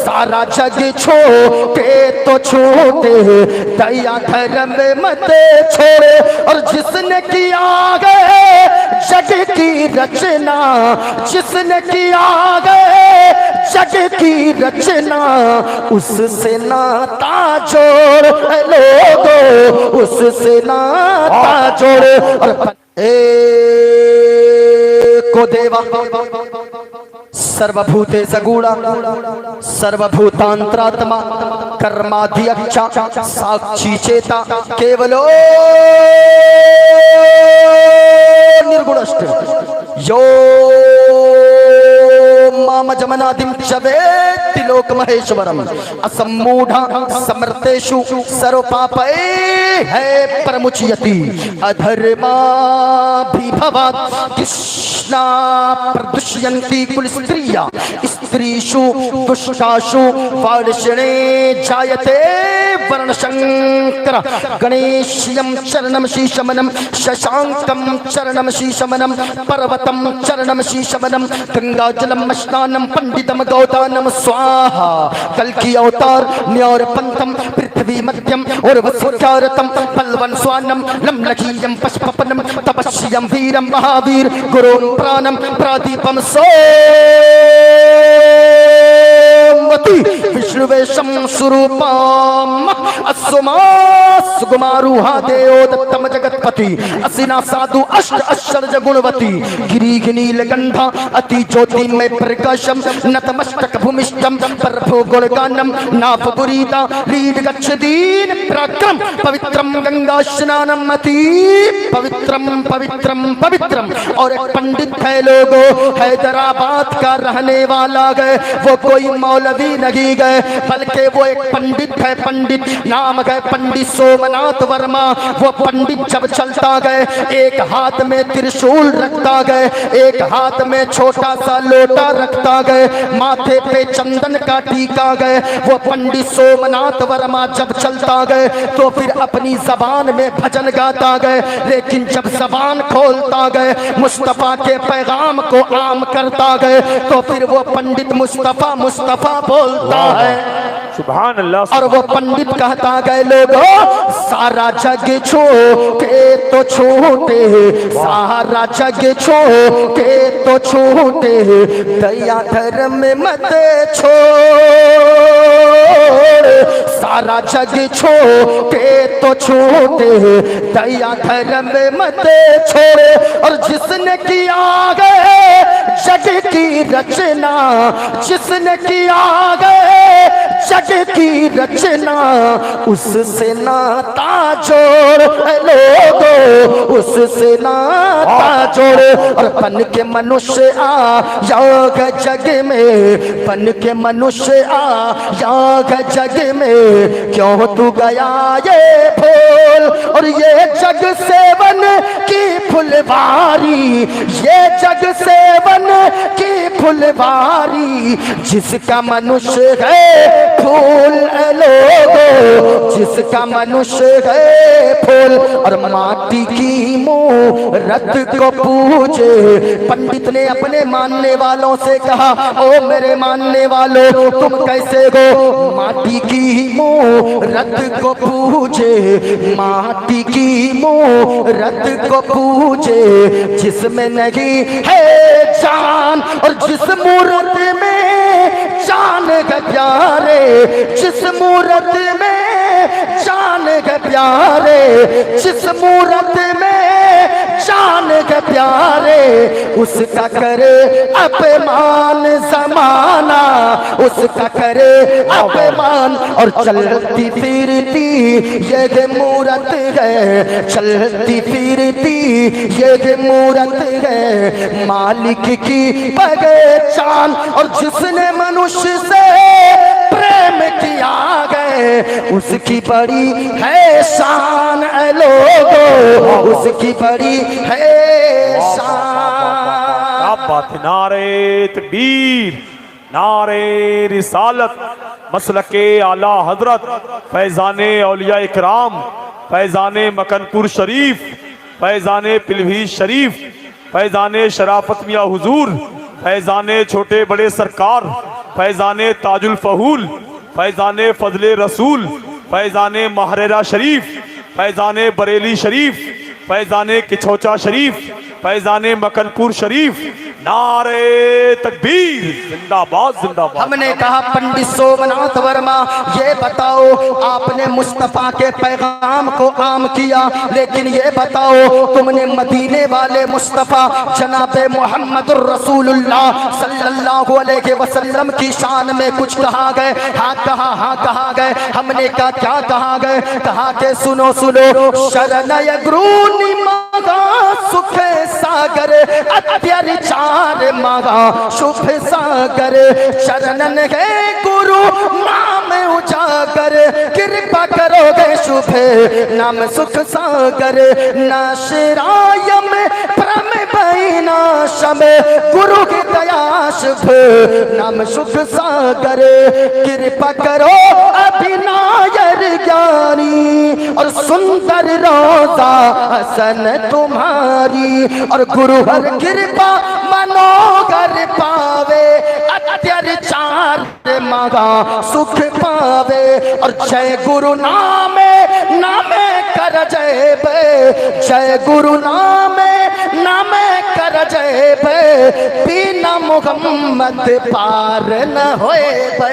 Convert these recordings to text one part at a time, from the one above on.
सारा जग छोटे तो छोटे, दया धर्म मत छोड़े। और जिसने किया गए जग की रचना, जिसने किया गए जग की रचना, उससे नाता जोड़ लोगो, उससे नाता जोड़। और को देवा सर्वभूते सगुणा सर्वभूतांतरात्मा कर्माध्यक्षा साक्षी चेता केवलो निर्गुणष्ट यो माम जमनादिम चवेत्ति लोक महेश्वरम असम्मूढ़ा समर्तेषु सर्व पापै है परमुच्यति अधर्मा विभवात् कृष्णा प्रदुष्यन्ति कुल स्त्रिया स्त्रीषु दुष्टासु वर्षणे जायते वर्णशंकर गणेश्यं चरणं शीशमनं शशांकं चरणं शीशमनं पर्वतं चरणं शीशमनं गंगाजलम स्नानम पंडितम गौदानम स्वाहा। कल की अवतार न्योर पंथम पृथ्वी मध्यम और वसुचारतम पल्वन स्वानम लमलखीयम पशुपनम तपस्यम वीरम महावीर गुरुं प्राणम प्रादीपम विष्णुवेशम स्वरूपम अस्सुमा सुकुमारुहा देव दत्तम जगतपति असिना साधु अष्ट ऐश्वर्य गुणवती गिरिघनील गंधा अति ज्योतिमय प्रकाशम नतमस्तक भूमिष्ठम प्रभु गुणगानम नापपुरीता लीड गच्छदीन पराक्रम पवित्रम गंगा स्नानम अति पवित्रम पवित्रम पवित्रम। और एक पंडित है लोगो हैदराबाद का रहने वाला गए, वो कोई मौलवी नहीं गए बल्कि वो एक पंडित है, पंडित नाम गए पंडित सोमनाथ वर्मा। वो पंडित जब चलता गए एक हाथ में त्रिशूल रखता गए, एक हाथ में छोटा सा लोटा रखता गए, माथे पे चंदन का टीका गए। वो पंडित सोमनाथ वर्मा जब चलता गए तो फिर अपनी जबान में भजन गाता गए, लेकिन जब जबान खोलता गए मुस्तफा के पैगाम को आम करता गए तो फिर वो पंडित मुस्तफा मुस्तफा बोलता है, सुभान अल्लाह। और वो पंडित कहता गए लोगों सारा जग छोटे तो छोटे, सारा जग छोटे तो छोटे, दया धर्म मत छोड़। सारा जग छोटे तो छोटे, दया धर्म मत छोड़े। और जिसने किया गए जग की रचना, जिसने किया गए जग की रचना, उससे नाता जोड़ लोगो, उससे नाता जोड़। और बन के मनुष्य आ योग जग में, बन के मनुष्य आ योग जग में, क्यों तू गया ये भूल। और ये जग सेवन की फुलवारी, ये जग सेवन की फुलवारी, जिसका मनुष्य है फूल लोगो, जिसका मनुष्य है फूल। और माटी की मूरत को पूजे, पंडित ने अपने मानने वालों से कहा ओ मेरे मानने वालों तुम कैसे हो। माटी की मूरत को पूजे, माटी की मूरत को पूजे, जिसमें नहीं है जान और जिस मूरत में जान है प्यारे, जिस मूरत में जान है प्यारे, जिस मूरत में जान है प्यारे, उसका करे अपमान जमाना, उसका करे अपमान। और चलती फिरती ये मूरत है, चलती फिरती ये मूरत है, मालिक की पहचान। और जिसने मनुष्य से प्रेम किया गए उसकी बड़ी है शान लोगो, उसकी बड़ी है शान। नारे तकबीर, नारे रिसालत, मसलके आला हजरत फैजाने औलिया इकराम, फैजाने मकनपुर शरीफ, फैजाने पिलवी शरीफ, फैजाने शराफत मियां हुजूर, फैजाने छोटे बड़े सरकार, फैजान ताजुल फहूल, फैजान फजले रसूल, फैजान महरेरा शरीफ, फैजान बरेली शरीफ, फैजान किछोचा शरीफ, फैजान मकनपुर शरीफ। नारे तकबीर, जिंदाबाद जिंदाबाद। हमने कहा पंडित सोमनाथ वर्मा ये बताओ, आपने मुस्तफा के पैगाम को आम किया, लेकिन ये बताओ तुमने मदीने वाले मुस्तफा जनाबे मोहम्मद रसूलुल्लाह सल्लल्लाहु अलैहि वसल्लम की शान में कुछ कहा गए? हाँ कहा गए। हमने कहा क्या कहा गए? कहा के सुनो शरणय ग्रूनि मागा सुख सागर, अत्यरि चार मागा शुभ सागर, चरणन है गुरु नाम उजागर, कृपा करोगे शुभ नाम सुख सागर, नाशराय में परम बैनाशम, गुरु की दया शुभ नाम सुख सागर, कृपा करो अभिनायर ज्ञानी और सुंदर रोजा हसन तुम्हारी, और गुरु हर कृपा मनोगर पावे, अत्याचार मांगा सुख पावे, और जय गुरु नामे कर जय बे, जय गुरु नामे कर जय बे, बिना मोहम्मद पार न होए बे।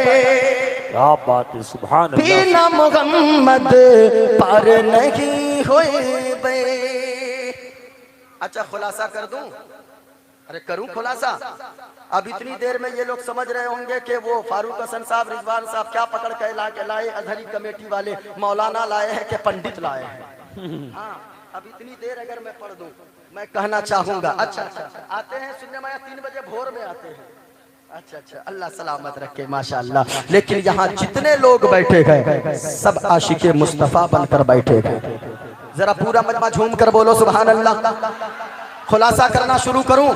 क्या बात है, सुभान अल्लाह। बिना मोहम्मद पार नहीं होए बे। अच्छा खुलासा कर दूं? अरे करूं खुलासा? अब इतनी देर में ये लोग समझ रहे होंगे कि वो फारूक हसन साहब, रिजवान साहब क्या पकड़ के लाए अधरी कमेटी वाले, मौलाना लाए हैं कि पंडित लाए हैं। हाँ, अब इतनी देर अगर मैं पढ़ दूं, मैं कहना चाहूंगा। अच्छा आते हैं सुनने में, 3 बजे भोर में आते हैं। अच्छा अल्लाह सलामत रखे माशाअल्लाह। लेकिन यहाँ जितने लोग बैठे गए सब आशिके मुस्तफा बनकर बैठे गए। जरा पूरा मजमा झूम कर बोलो सुभान अल्लाह। खुलासा करना शुरू करूं?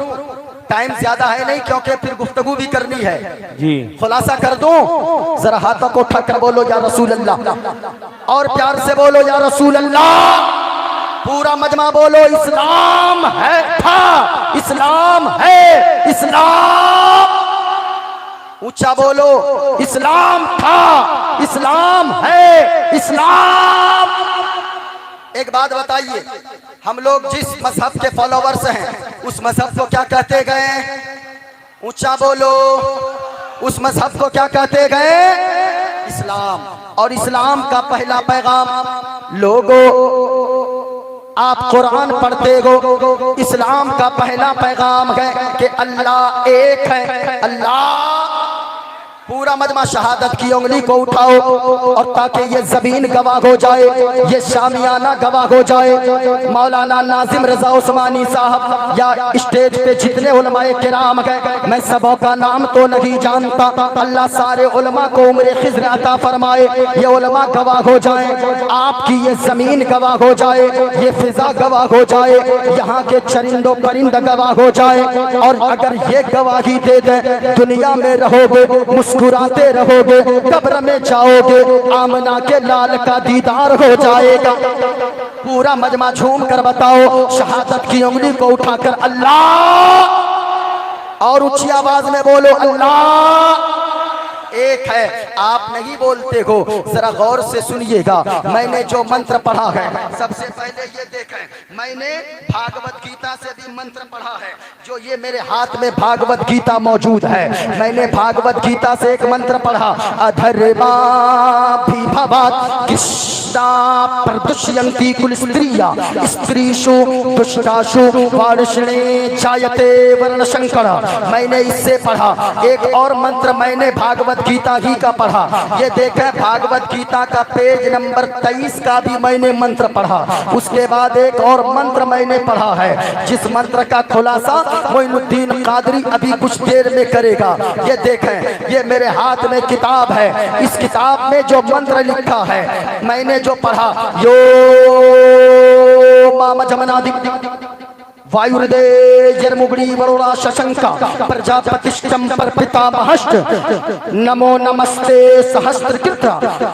टाइम ज्यादा है नहीं, क्योंकि फिर गुफ्तगू भी करनी है जी। खुलासा कर दूं? जरा हाथों को उठाकर बोलो या रसूल अल्लाह, और प्यार से बोलो या रसूल अल्लाह। पूरा मजमा बोलो इस्लाम है था, इस्लाम है, इस्लाम। ऊंचा बोलो इस्लाम था, इस्लाम है, इस्लाम। एक बात बताइए, हम लोग जिस मजहब के फॉलोवर्स हैं उस मजहब को क्या कहते गए? ऊंचा बोलो, उस मजहब को क्या कहते गए? इस्लाम। और इस्लाम का पहला पैगाम लोगों, आप कुरान पढ़ते हो, इस्लाम का पहला पैगाम है कि अल्लाह एक है, अल्लाह। पूरा मजमा शहादत की उंगली को उठाओ, और ताकि ये जमीन गवाह हो जाए, ये शामियाना गवाह हो जाए। मौलाना नाजिम रजा उस्मानी साहब या स्टेज पे जितने उलमाए किराम गए, मैं सबों का नाम तो नहीं जानता, अल्लाह सारे उलमा को उम्र खिज़्र अता फरमाए। ये उलमा गवाह हो जाए, आपकी ये जमीन गवाह हो जाए, ये फिजा गवाह हो जाए, यहाँ के चरिंदो परिंद गवाह हो जाए। और अगर ये गवाही दे दे, दुनिया में रहोगे, मुस्कुराते रहोगे, कब्र में जाओगे, आमना के लाल का दीदार हो जाएगा। पूरा मजमा झूम कर बताओ, शहादत की उंगली को उठाकर अल्लाह, और ऊंची आवाज में बोलो अल्लाह एक है। आप नहीं बोलते हो, जरा गौर से सुनिएगा। मैंने जो मंत्र पढ़ा है, सबसे पहले ये देखें, मैंने भागवत गीता से भी मंत्र पढ़ा है, जो ये मेरे हाथ में भागवत गीता मौजूद है। मैंने भागवत गीता से एक मंत्र पढ़ा, अधर्मा कृष्णा प्रदुष्यन्ति कुल स्त्रिया स्त्रीषु दुष्टाशु वार्ष्णे जायते वर्ण शंकर। मैंने इससे पढ़ा। एक और मंत्र मैंने भागवत गीता ही का पढ़ा। ये देखें, भागवत गीता का पेज नंबर 23 का भी मैंने मंत्र पढ़ा। उसके बाद एक और मंत्र मैंने पढ़ा है, जिस मंत्र का खुलासा मोइनुद्दीन कादरी अभी कुछ देर में करेगा। ये देखें, ये मेरे हाथ में किताब है। इस किताब में जो मंत्र लिखा है, मैंने जो पढ़ा, यो मामा जमनादि वायुर्देजर्मुगड़ी वरोड़ा शशंका प्रजापतिष्टम पर पितामहश्च नमो नमस्ते सहस्त्रकृत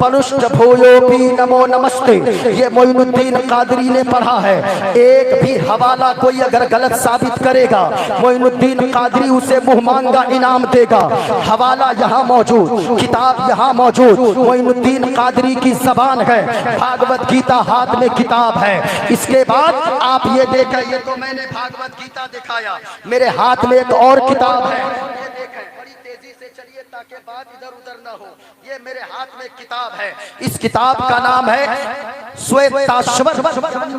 पनुष्ट भूयोपि नमो नमस्ते। ये मोइनुद्दीन कादरी ने पढ़ा है। एक भी हवाला कोई अगर गलत साबित करेगा मोइनुद्दीन कादरी उसे मुंह मांगा इनाम देगा। हवाला यहाँ मौजूद, किताब यहाँ मौजूद, मोइनुद्दीन कादरी की जबान है, भागवत गीता हाथ में किताब है। इसके बाद आप ये देखें, ये तो मैंने भागवत गीता दिखाया, मेरे हाथ में एक और किताब है, ये देखें, बड़ी तेजी से चलिए ताकि बात इधर उधर ना हो। ये मेरे हाथ में किताब है, इस किताब का नाम है श्वेताश्वर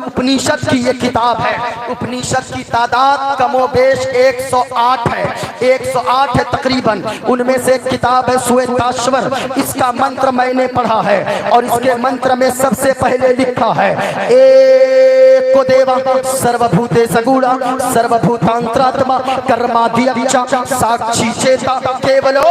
उपनिषद की ये किताब है। उपनिषद की तादाद कमोबेश 108 है, 108 है तकरीबन। उनमें से एक किताब है श्वेताश्वर। इसका मंत्र मैंने पढ़ा है और इसके मंत्र में सबसे पहले लिखा है एको देवा सर्वभूते सगुणा सर्वभूतांतरात्मा कर्माध्यक्ष साक्षी चेता केवलो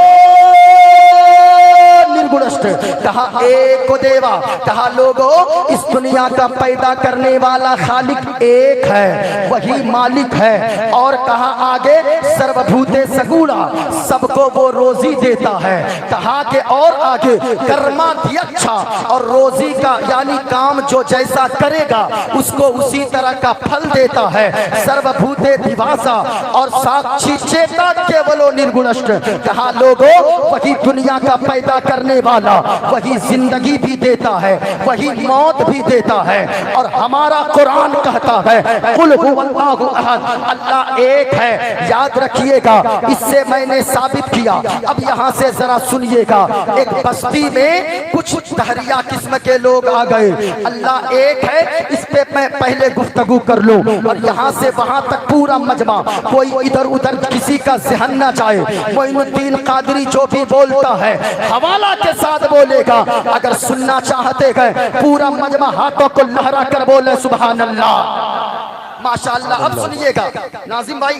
निर्गुणस्थ। कहा एको देवा, कहा लोगों इस दुनिया का पैदा करने वाला खालिक एक है, वही मालिक है। और कहा आगे सर्वभूते सगुणा, सबको वो रोजी देता है। कहा के और आगे कर्माध्यक्ष, और रोजी का यानी काम जो जैसा करेगा उसको उसी तरह का फल देता है। सर्वभूते दिवासा और साक्षी चेता केवलो निर्गुणस्थ। कहा लोगों वही दुनिया का पैदा करने वाला, वही जिंदगी भी देता है, वही मौत भी देता है। और हमारा कुरान कहता है कुल हुवल्लाहु अहद, अल्लाह एक है। याद रखिएगा, इससे मैंने साबित किया। अब यहाँ से जरा सुनिएगा, एक बस्ती में कुछ तहरिया किस्म के लोग आ गए। अल्लाह एक है इस पे मैं पहले गुफ्तगू कर लूं और यहाँ से वहां तक पूरा मजमा, कोई इधर उधर किसी का ज़हन ना जाए। मोइनुद्दीन कादरी जो भी बोलता है हवाला के साथ बोलेगा। अगर सुनना चाहते हैं पूरा मजमा हाथों को लहरा कर बोले सुभान अल्लाह माशाअल्लाह। अब सुनिएगा नाजिम भाई,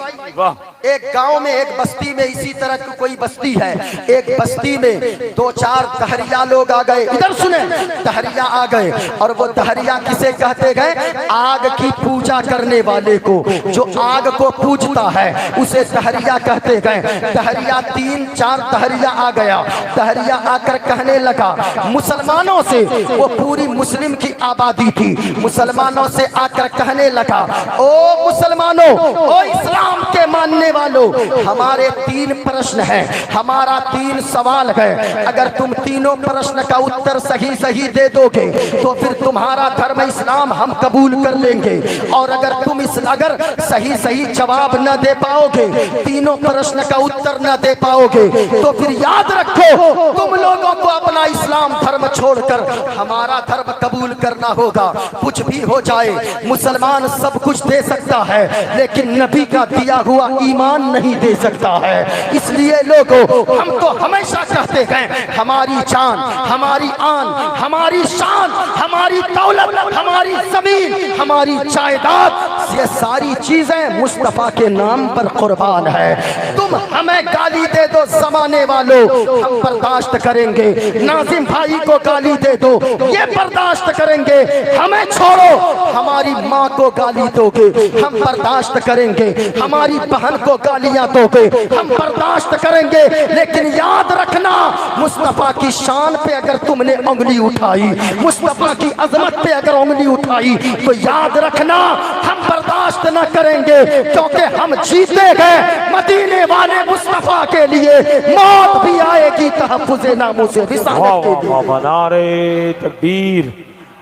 एक गांव में एक बस्ती में इसी तरह की कोई बस्ती है। एक बस्ती में दो चार तहरिया लोग आ गए। इधर सुने, तहरिया आ गए और वो तहरिया किसे कहते गए? आग की पूजा करने वाले को, जो आग को पूजता है उसे तहरिया कहते गए। तहरिया तीन चार तहरिया आ गया। तहरिया आकर कहने लगा मुसलमानों से, वो पूरी मुस्लिम की आबादी थी, मुसलमानों से आकर कहने लगा ओ मुसलमानों, ओ इस्लाम के मानने वालों, हमारे तीन प्रश्न हैं, हमारा तीन सवाल है। अगर तुम तीनों प्रश्न का उत्तर सही सही दे दोगे तो फिर तुम्हारा धर्म इस्लाम हम कबूल कर लेंगे। और अगर तुम अगर सही सही जवाब न दे पाओगे, तीनों प्रश्न का उत्तर न दे पाओगे, तो फिर याद रखो तुम लोगों को अपना इस्लाम धर्म छोड़कर हमारा धर्म कबूल करना होगा। कुछ भी हो जाए, मुसलमान सब कुछ दे सकता है लेकिन नबी का दिया हुआ ईमान नहीं दे सकता है। इसलिए लोगों हम तो हमेशा कहते हैं हमारी जान, हमारी आन, हमारी शान, हमारी दौलत, हमारी जमीन, हमारी जायदाद, ये सारी चीजें मुस्तफा के नाम पर कुर्बान है। तुम हमें गाली दे दो जमाने वालों, हम बर्दाश्त करेंगे। नाजिम भाई को गाली दे दो, ये बर्दाश्त करेंगे। हमें छोड़ो, हमारी माँ को गाली दोगे हम बर्दाश्त करेंगे, हमारी बहन को गालियां दोगे हम बर्दाश्त करेंगे। लेकिन याद रखना मुस्तफा की शान पे अगर तुमने उंगली उठाई, मुस्तफा की अजमत पे अगर उंगली उठाई, तो याद रखना हम बर्दाश्त न करेंगे, क्योंकि हम जीते गए मदीने वाले मुस्तफा के लिए। मौत भी आएगी तहफ्फुज़े नामों से रिसालत के लिए। नारे तकबीर,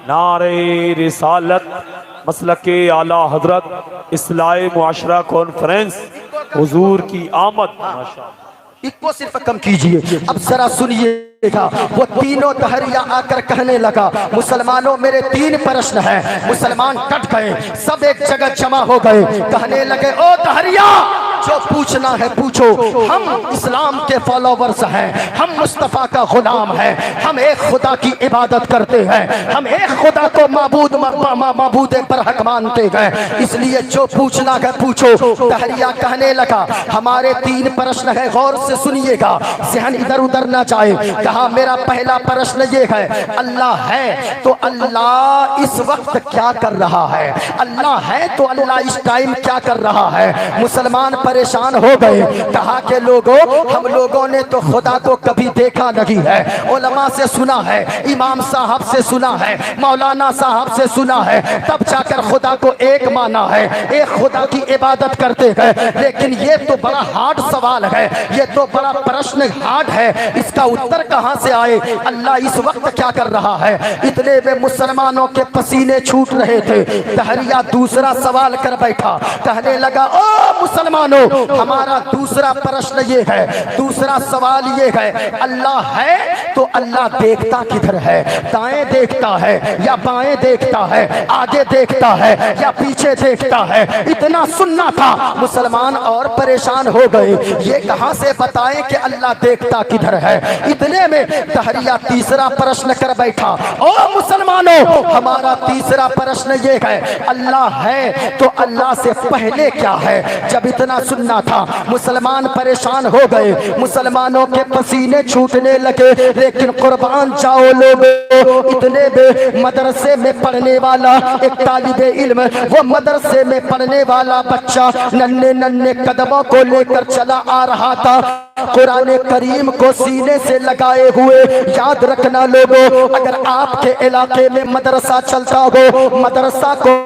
नारे रिसालत, मसलके आला हजरत इस्लाह मुआशरा कॉन्फ्रेंस, हुजूर की आमद। इसको सिर्फ कम कीजिए। अब जरा सुनिएगा, वो तीनों तहरिया आकर कहने लगा मुसलमानों मेरे तीन प्रश्न हैं। मुसलमान कट गए, सब एक जगह जमा हो गए, कहने लगे ओ तहरिया जो पूछना है पूछो। हम इस्लाम के फॉलोवर्स हैं, हम मुस्तफ़ा का गुलाम हैं, हम एक खुदा की इबादत करते हैं, हम एक खुदा को माबूद पर हक मानते हैं। इसलिए जो पूछना है पूछो। तहरिया कहने लगा हमारे 3 प्रश्न है, गौर से सुनिएगा, ज़हन इधर उधर ना जाए। कहा मेरा पहला प्रश्न ये है, अल्लाह है तो अल्लाह इस वक्त क्या कर रहा है? अल्लाह है तो अल्लाह इस टाइम क्या कर रहा है? मुसलमान परेशान हो गए। कहा कि लोगों, हम लोगों ने तो खुदा को कभी देखा नहीं है, उलमा से सुना है, इमाम साहब से सुना है, मौलाना साहब से सुना है, तब जाकर खुदा को एक माना है, एक खुदा की इबादत करते हैं। लेकिन ये तो बड़ा हार्ड सवाल है, ये तो बड़ा प्रश्न हार्ड है, इसका उत्तर कहाँ से आए? अल्लाह इस वक्त क्या कर रहा है? इतने में मुसलमानों के पसीने छूट रहे थे। तहरिया दूसरा सवाल कर बैठा, कहने लगा ओ मुसलमानों, हमारा दूसरा प्रश्न ये है, दूसरा सवाल ये है, अल्लाह है तो अल्लाह देखता किधर है? दाएं देखता है या बाएं देखता है? आगे देखता है या पीछे देखता है? इतना सुनना था। मुसलमान और परेशान हो गए, ये कहां से बताएं कि अल्लाह देखता किधर है? इतने में तहरिया तीसरा प्रश्न कर बैठा, ओ मुसलमानों, हमारा तीसरा प्रश्न ये है, अल्लाह है तो अल्लाह से पहले क्या है? जब इतना सुनना था, मुसलमान परेशान हो गए, मुसलमानों के पसीने छूटने लगे। लेकिन कुर्बान जाओ लोगों, इतने में मदरसे में पढ़ने वाला एक तालिबे इल्म, वो मदरसे में पढ़ने वाला बच्चा नन्हे नन्हे कदमों को लेकर चला आ रहा था, कुरान करीम को सीने से लगाए हुए। याद रखना लोगों, अगर आपके इलाके में मदरसा चलता हो, मदरसा को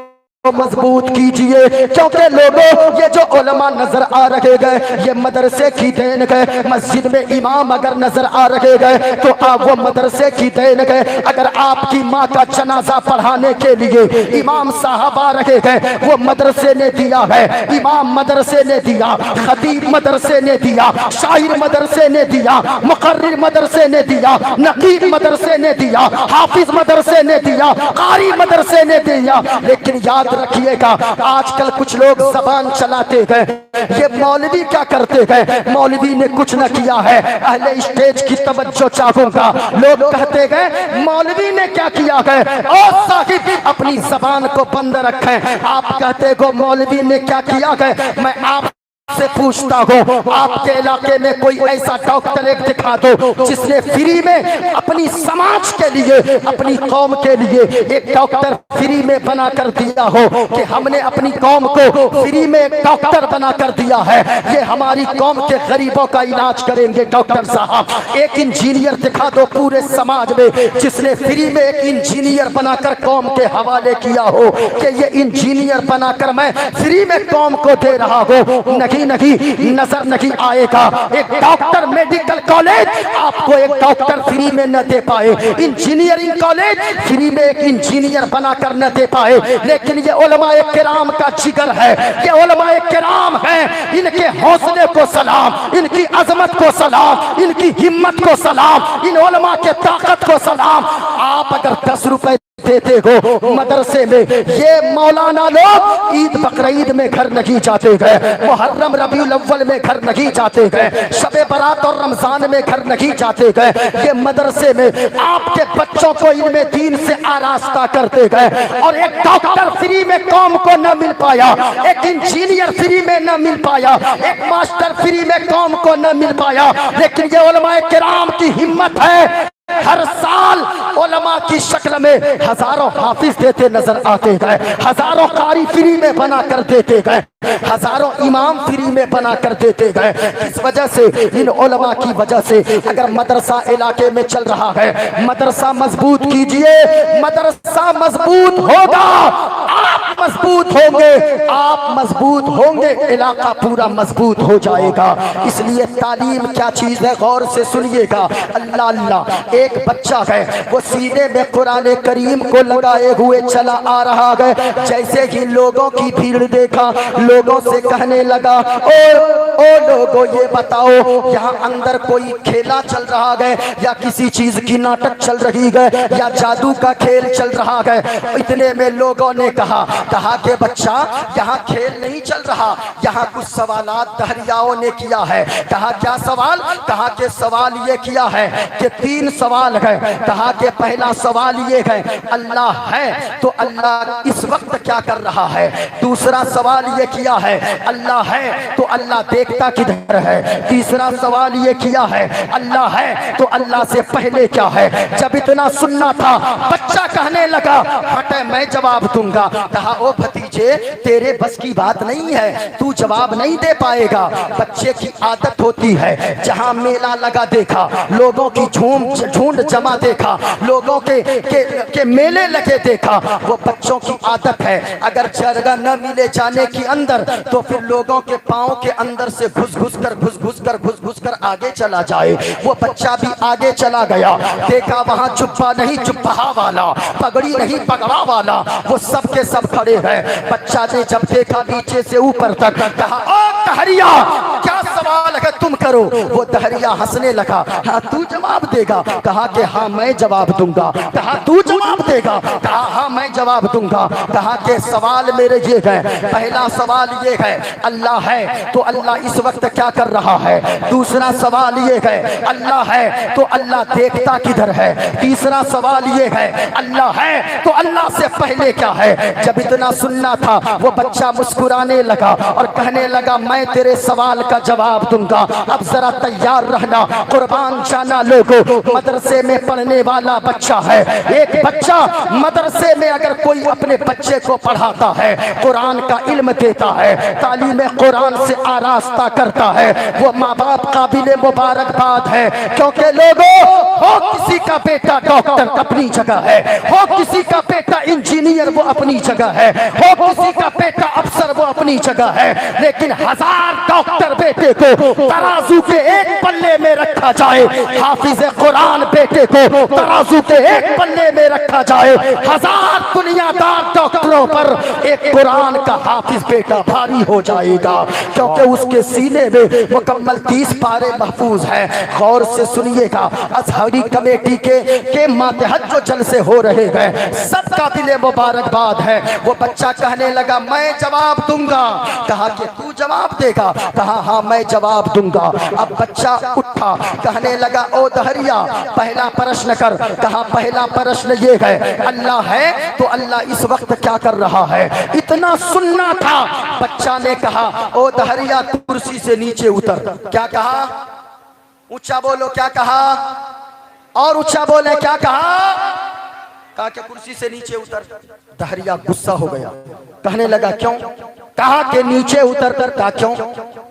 मजबूत कीजिए, क्योंकि लोगों ये जो उलमा नजर आ रहे गए, ये मदरसे की देन गए। मस्जिद में इमाम अगर नजर आ रहे गए तो आप वो मदरसे की देन गए। अगर आपकी माँ का जनाजा पढ़ाने के लिए इमाम साहब आ रहे गए, वो मदरसे ने दिया है, इमाम मदरसे ने दिया, खतीब मदरसे ने दिया, शायर मदरसे ने दिया, मुकर्रिर मदरसे ने दिया, नकीब मदरसे ने दिया, हाफिज मदरसे ने दिया, कारी मदरसे ने दिया। लेकिन याद रखिएगा, आजकल कुछ लोग जबान चलाते हैं, ये मौलवी क्या करते हैं? मौलवी ने कुछ न किया है। अहले स्टेज की तवज्जो चाहूंगा, लोग कहते हैं मौलवी ने क्या किया है? और साहिब अपनी जबान को बंद रखें। आप कहते हो मौलवी ने क्या किया है? मैं आप से पूछता हूँ, आपके इलाके में कोई ऐसा डॉक्टर एक दिखा दो जिसने फ्री में अपनी समाज के लिए, अपनी कौम के लिए एक डॉक्टर फ्री में बना कर दिया हो, कि हमने अपनी कौम को फ्री में एक डॉक्टर बना कर दिया है, ये हमारी कौम के गरीबों का इलाज करेंगे डॉक्टर साहब। एक इंजीनियर दिखा दो पूरे समाज में जिसने फ्री में एक इंजीनियर बनाकर कौम के हवाले किया हो, कि ये इंजीनियर बनाकर मैं फ्री में कौम को दे रहा हूँ। नहीं, नजर नहीं आएगा। एक डॉक्टर मेडिकल कॉलेज आपको एक डॉक्टर फ्री में न दे पाए, इंजीनियरिंग कॉलेज फ्री में एक इंजीनियर बनाकर न दे पाए। लेकिन ये उलमाए किराम का जिगर है, ये उलमाए किराम है, इनके हौसले को सलाम, इनकी अजमत को सलाम, इनकी हिम्मत को सलाम, इन उलमा के ताकत को सलाम। आप अगर 10 रुपए देते हो मदरसे में, ये मौलाना लोग ईद बकरीद में घर नहीं जाते गए, मुहर्रम रबीउल अव्वल में घर नहीं जाते गए, शबे बरात और रमजान में घर नहीं जाते गए, ये मदरसे में आपके बच्चों को इनमें दीन से आरास्ता करते गए। और एक डॉक्टर फ्री में कौम को न मिल पाया, एक इंजीनियर फ्री में न मिल पाया, एक मास्टर फ्री में कौम को न मिल पाया। लेकिन ये उलमाए किराम की हिम्मत है, हर साल उलमा की शक्ल में हजारों हाफिज देते नजर आते गए, हजारों कारी फ्री में बना कर देते गए, हजारों इमाम फ्री में बना कर देते गए। इस वजह से, इन उलमा की वजह से अगर मदरसा इलाके में चल रहा है, मदरसा मजबूत कीजिए, मदरसा मजबूत होगा, आप मजबूत होंगे, आप मजबूत होंगे, इलाका पूरा मजबूत हो जाएगा। इसलिए तालीम क्या चीज है, गौर से सुनिएगा। अल्लाह अल्लाह, एक बच्चा है, वो सीने में कुरान करीम को लगाए हुए चला आ रहा है। जैसे ही लोगों की भीड़ देखा, लोगों से कहने लगा, ओ लोगों ये बताओ यहाँ अंदर कोई खेला चल रहा है या किसी चीज की नाटक चल रही है या जादू का खेल चल रहा है। इतने में लोगों ने कहा कि बच्चा यहाँ खेल नहीं चल रहा, यहाँ कुछ सवालात दहरियाओं ने किया है। कहा क्या सवाल? कहा के सवाल ये किया है कि 3 सवाल है। कहा के पहला सवाल ये है, अल्लाह है तो अल्लाह इस वक्त क्या कर रहा है? दूसरा सवाल ये किया है, अल्लाह है तो अल्लाह देखता किधर है? तीसरा सवाल ये किया है, अल्लाह है तो अल्लाह से पहले क्या है? जब इतना सुनना था, बच्चा कहने लगा, हटे मैं जवाब दूंगा। कहा ओ भतीजे, तेरे बस की बात नहीं है, तू जवाब नहीं दे पाएगा। बच्चे की आदत होती है, जहां मेला लगा देखा, लोगों की झुंड जमा देखा, लोगों के मेले लगे देखा, वो बच्चों की आदत है। अगर जगह न मिले जाने की अंदर तो फिर लोगों के पाँव के अंदर से घुस घुस कर आगे चला जाए। वो बच्चा भी आगे चला गया, देखा वहां चुप्पा नहीं चुप्पा वाला, पगड़ी नहीं पगड़ा वाला, वो सब के सब खड़े हैं। बच्चा ने जब देखा नीचे से ऊपर तक, कहा ओ दहरिया क्या सवाल है तुम करो। वो दहरिया हंसने लगा, हाँ तू जवाब देगा? कहा कि हाँ मैं जवाब दूंगा। कहा तू जवाब देगा? कहा हाँ मैं जवाब दूंगा। कहा कि सवाल मेरे ये है, पहला सवाल ये है, अल्लाह है तो अल्लाह इस वक्त क्या कर रहा है? दूसरा सवाल ये है, अल्लाह है तो अल्लाह देखता किधर है? तीसरा सवाल ये है, अल्लाह है तो अल्लाह से पहले क्या है? जब इतना सुनना था, वो बच्चा मुस्कुराने लगा और कहने लगा, मैं तेरे सवाल का जवाब दूंगा। अब जरा तैयार रहना, कुर्बान जाना लोगों, मदरसे में पढ़ने वाला बच्चा है। एक बच्चा मदरसे में अगर कोई अपने बच्चे को पढ़ाता है, कुरान का इल्म देता है, तालीम कुरान से आरास्ता करता है, वो माँ बाप काबिल मुबारकबाद है। क्योंकि लोगों, हो किसी का बेटा डॉक्टर अपनी जगह है, हो किसी का बेटा इंजीनियर वो अपनी जगह है, हो किसी का बेटा अफसर वो अपनी जगह है, लेकिन 1000 डॉक्टर बेटे को तराजू के एक पल्ले में रखा जाए, हाफिज कुरान बेटे को तराजू के एक पल्ले में रखा जाए, 1000 दुनियादार डॉक्टरों पर एक कुरान का हाफिज बेटा भारी हो जाएगा। क्योंकि उसके सीने में मुकम्मल 30 पारे महफूज है। गौर से सुनिएगा, अजहरी कमेटी के मातहत जो जलसे हो रहे हैं, सब काबिल मुबारकबाद है। वो बच्चा कहने लगा, मैं जवाब दूंगा। कहा कि तू जवाब देगा? कहा हाँ मैं जवाब दूंगा। अब बच्चा उठा, कहने लगा, ओ दहरिया पहला प्रश्न कर। कहा पहला प्रश्न ये है, अल्लाह है तो अल्लाह इस वक्त क्या कर रहा है? इतना सुनना था, बच्चा ने कहा, ओ दहरिया कुर्सी से नीचे उतर। क्या कहा? ऊंचा बोलो, क्या कहा? और ऊंचा बोले, क्या कहा? कहा कि कुर्सी से नीचे उतर। दहरिया गुस्सा हो गया, कहने लगा क्यों? कहा कि नीचे उतर कर। कहा क्यों?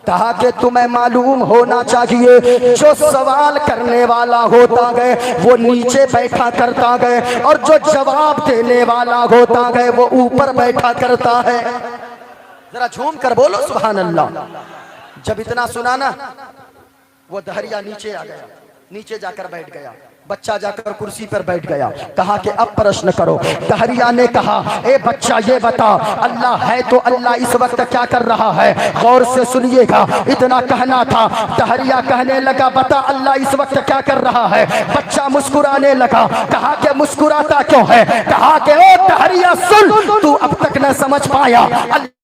कहा कि तुम्हें मालूम होना चाहिए, जो सवाल करने वाला होता है वो नीचे बैठा करता है, और जो जवाब देने वाला होता है वो ऊपर बैठा करता है। जरा झूम कर बोलो सुभान अल्लाह। जब इतना सुना ना, वो दहरिया नीचे आ गया, नीचे जाकर बैठ गया। बच्चा जाकर कुर्सी पर बैठ गया। कहा कि अब प्रश्न करो। दहरिया ने कहा, ए बच्चा ये बता, अल्लाह है तो अल्लाह इस वक्त क्या कर रहा है? गौर से सुनिएगा, इतना कहना था। दहरिया कहने लगा, बता अल्लाह इस वक्त क्या कर रहा है? बच्चा मुस्कुराने लगा। कहा कि मुस्कुराता क्यों है? कहा कि ओ दहरिया सुन, तू अब तक न समझ पाया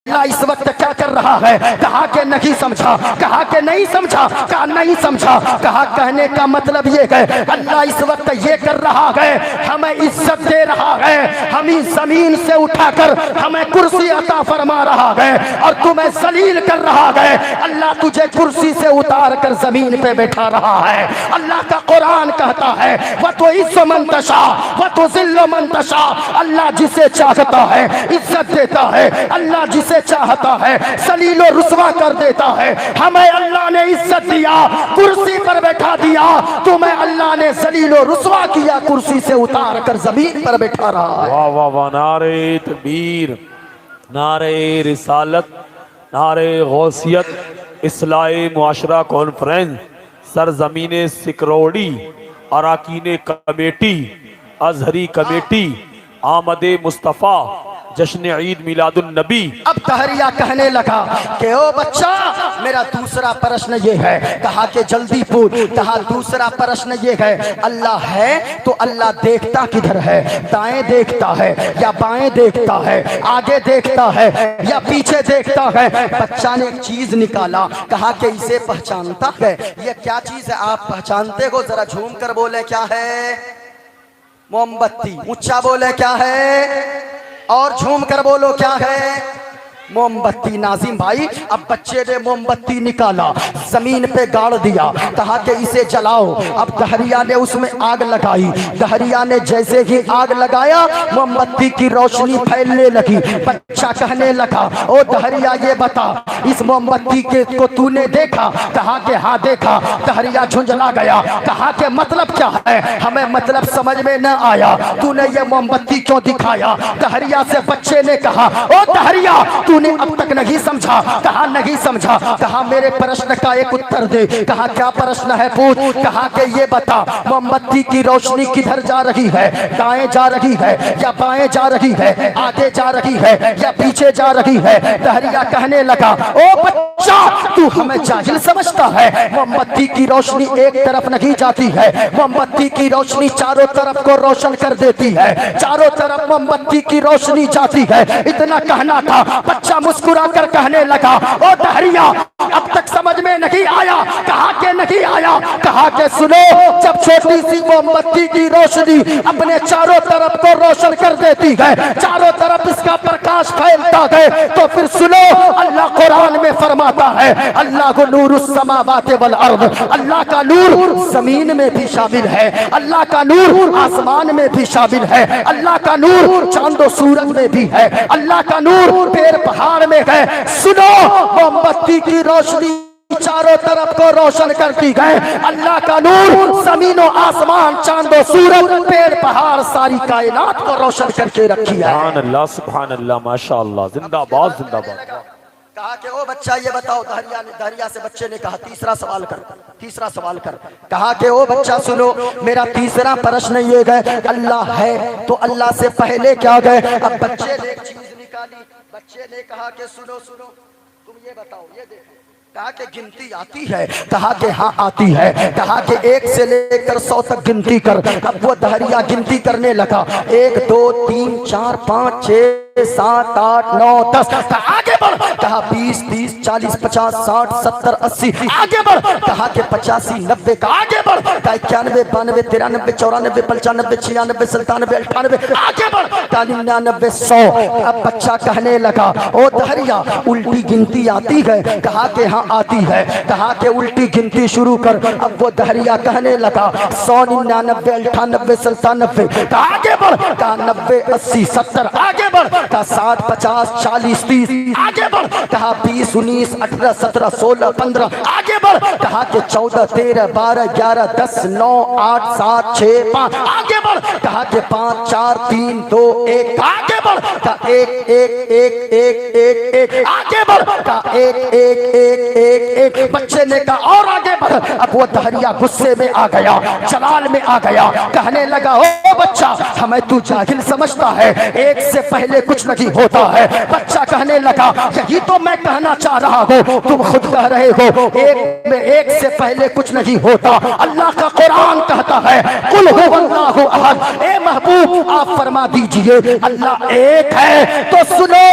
अल्लाह इस वक्त क्या कर रहा है? कहा कि नहीं समझा। कहा कि नहीं समझा। कहा नहीं समझा। कहा कहने का मतलब ये है, अल्लाह इस वक्त ये कर रहा है, हमें इज्जत दे रहा है, हमें जमीन से उठाकर हमें कुर्सी अता फरमा रहा है, और तुम्हें जलील कर रहा है। अल्लाह तुझे कुर्सी से उतार कर जमीन पे बैठा रहा है। अल्लाह का कुरान कहता है, वह तो इज्जत मंतशा वह तो जिल्ल मंतशा, अल्लाह जिसे चाहता है इज्जत देता है, अल्लाह जिसे चाहता है सलीलो रुसवा कर देता है। हमें अल्लाह ने इज्जत दिया, कुर्सी पर बैठा दिया, तुम्हें अल्लाह ने सलीलो रुसवा किया, कुर्सी से उतार कर जमीन पर बैठा रहा है। वाह वाह वाह, नारे तकबीर, नारे रिसालत, नारे गौसियत, इस्लाही मुआशरा कॉन्फ्रेंस, सरजमीन सिकरौड़ी, अराकीन कमेटी, अजहरी कमेटी, आमद मुस्तफ़ा जश्न ईद मिलादुन नबी। अब दहरिया कहने लगा कि ओ बच्चा, मेरा दूसरा प्रश्न ये है। कहा कि जल्दी पूछ। कहा दूसरा प्रश्न ये है, अल्लाह है तो अल्लाह देखता किधर है? दाएं देखता है या बाएं देखता है? आगे देखता है या पीछे देखता है? बच्चा ने एक चीज निकाला, कहा कि इसे पहचानता है। ये क्या चीज है आप पहचानते हो? जरा झूम कर बोले क्या है? मोमबत्ती। ऊंचा बोले क्या है? और झूम कर बोलो क्या है? मोमबत्ती। नाजिम भाई, अब बच्चे ने मोमबत्ती निकाला, जमीन पे गाड़ दिया, कहा कि इसे जलाओ। अब दहरिया ने उसमें आग लगाई। दहरिया ने जैसे ही आग लगाया, मोमबत्ती की रोशनी फैलने लगी। बच्चा कहने लगा, ओ दहरिया ये बता, इस मोमबत्ती के को तूने देखा? कहा कि हाँ देखा। दहरिया झुंझला गया, कहा कि मतलब क्या है? हमें मतलब समझ में न आया, तूने ये मोमबत्ती क्यों दिखाया? दहरिया से बच्चे ने कहा, ओ दहरिया तूने अब तक नहीं समझा? कहा नहीं समझा। कहा मेरे प्रश्न का एक उत्तर दे। कहा क्या प्रश्न है? पूछ। कहा कि ये बता, मोमबत्ती की रोशनी किधर जा रही है? दाएं जा रही है या बाएं जा रही है? आगे जा रही है या पीछे जा रही है? दहरिया कहने लगा, ओ बच्चा तू हमें जाहिल समझता है? मोमबत्ती की रोशनी एक तरफ नहीं जाती है, मोमबत्ती की रोशनी चारों तरफ को रोशन कर देती है। चारों तरफ मोमबत्ती की रोशनी जाती है। इतना कहना था, बच्चा मुस्कुरा कर कहने लगा, ओ दहरिया अब तक समझ में नहीं आया? कहा के नहीं आया। कहा के सुनो, जब छोटी सी मोमबत्ती की रोशनी अपने चारों तरफ को रोशन कर देती है, चारों तरफ इसका प्रकाश फैलता है, तो फिर सुनो, अल्लाह कुरान में फरमाता है, अल्लाह को नूरुस समावाति वल अर्द, अल्लाह का नूर जमीन में भी शामिल है, अल्लाह का नूर आसमान में भी शामिल है, अल्लाह का नूर चांदो सूरज में भी है, अल्लाह का नूर पेड़ पहाड़ में है। सुनो, मोमबत्ती की रोशनी चारों तरफ को रोशन करती है, अल्लाह का नूर जमीन और आसमान, चांदो सूरज, पेड़ पहाड़, सारी कायनात को रोशन करके रखी है। सुभान अल्लाह, सुभान अल्लाह, माशाअल्लाह, जिंदाबाद जिंदाबाद। कहा कि ओ बच्चा ये बताओ, दहरिया से बच्चे ने कहा तीसरा सवाल कर, तीसरा सवाल कर। कहा कि ओ बच्चा सुनो, मेरा तीसरा प्रश्न ये है, अल्लाह है तो अल्लाह से पहले क्या गए? अब बच्चे ने एक चीज निकाली। बच्चे ने कहा कि सुनो सुनो, तुम ये बताओ, ये देखो। कहा कि गिनती आती है? कहा कि हाँ आती है। कहा कि 1 से लेकर 100 तक गिनती कर। अब वो दहरिया गिनती करने लगा, 1 2 3 4 5 6 7 8 9 10। आगे बढ़। कहा 20 30 40 50 60 70 80। आगे बढ़। कहा कि 85 90 का आगे बढ़। कहा 91 92 93 94 95 96 97 98। आगे बढ़। कहा 99 100। अब बच्चा कहने लगा, ओ दहरिया उल्टी गिनती आती है? कहा कि हाँ आती है। कहा कि उल्टी गिनती शुरू कर। अब वो दहरिया कहने लगा 100 99 98 97। कहा आगे बढ़। कहा 90 80 70। आगे बढ़। कहा 60 50 40 30। आगे बढ़। कहा 20 19 18 17 16 15। आगे बढ़। कहा कि 14 13 12 11 10 9 8 7 6 5। आगे बढ़। कहा कि 5 4 3 2 1। आगे बढ़। कहा 1 1 1 1 1 1। आगे बढ़। कहा 1 1 1 1 1। बच्चे ने कहा और आगे बढ़। अब वो दहरिया गुस्से में आ गया, जलाल में आ गया, कहने लगा, ओ बच्चा हमें तू जाहिल समझता है? 1 से पहले कुछ नहीं होता है। बच्चा कहने लगा, यही तो मैं कहना चाह रहा हूँ, तुम खुद कह रहे हो 1 से पहले कुछ नहीं होता। अल्लाह का कुरान कहता है, कुल हुवल्लाहु अहद। ए महबूब आप फरमा दीजिए अल्लाह एक है। तो सुनो,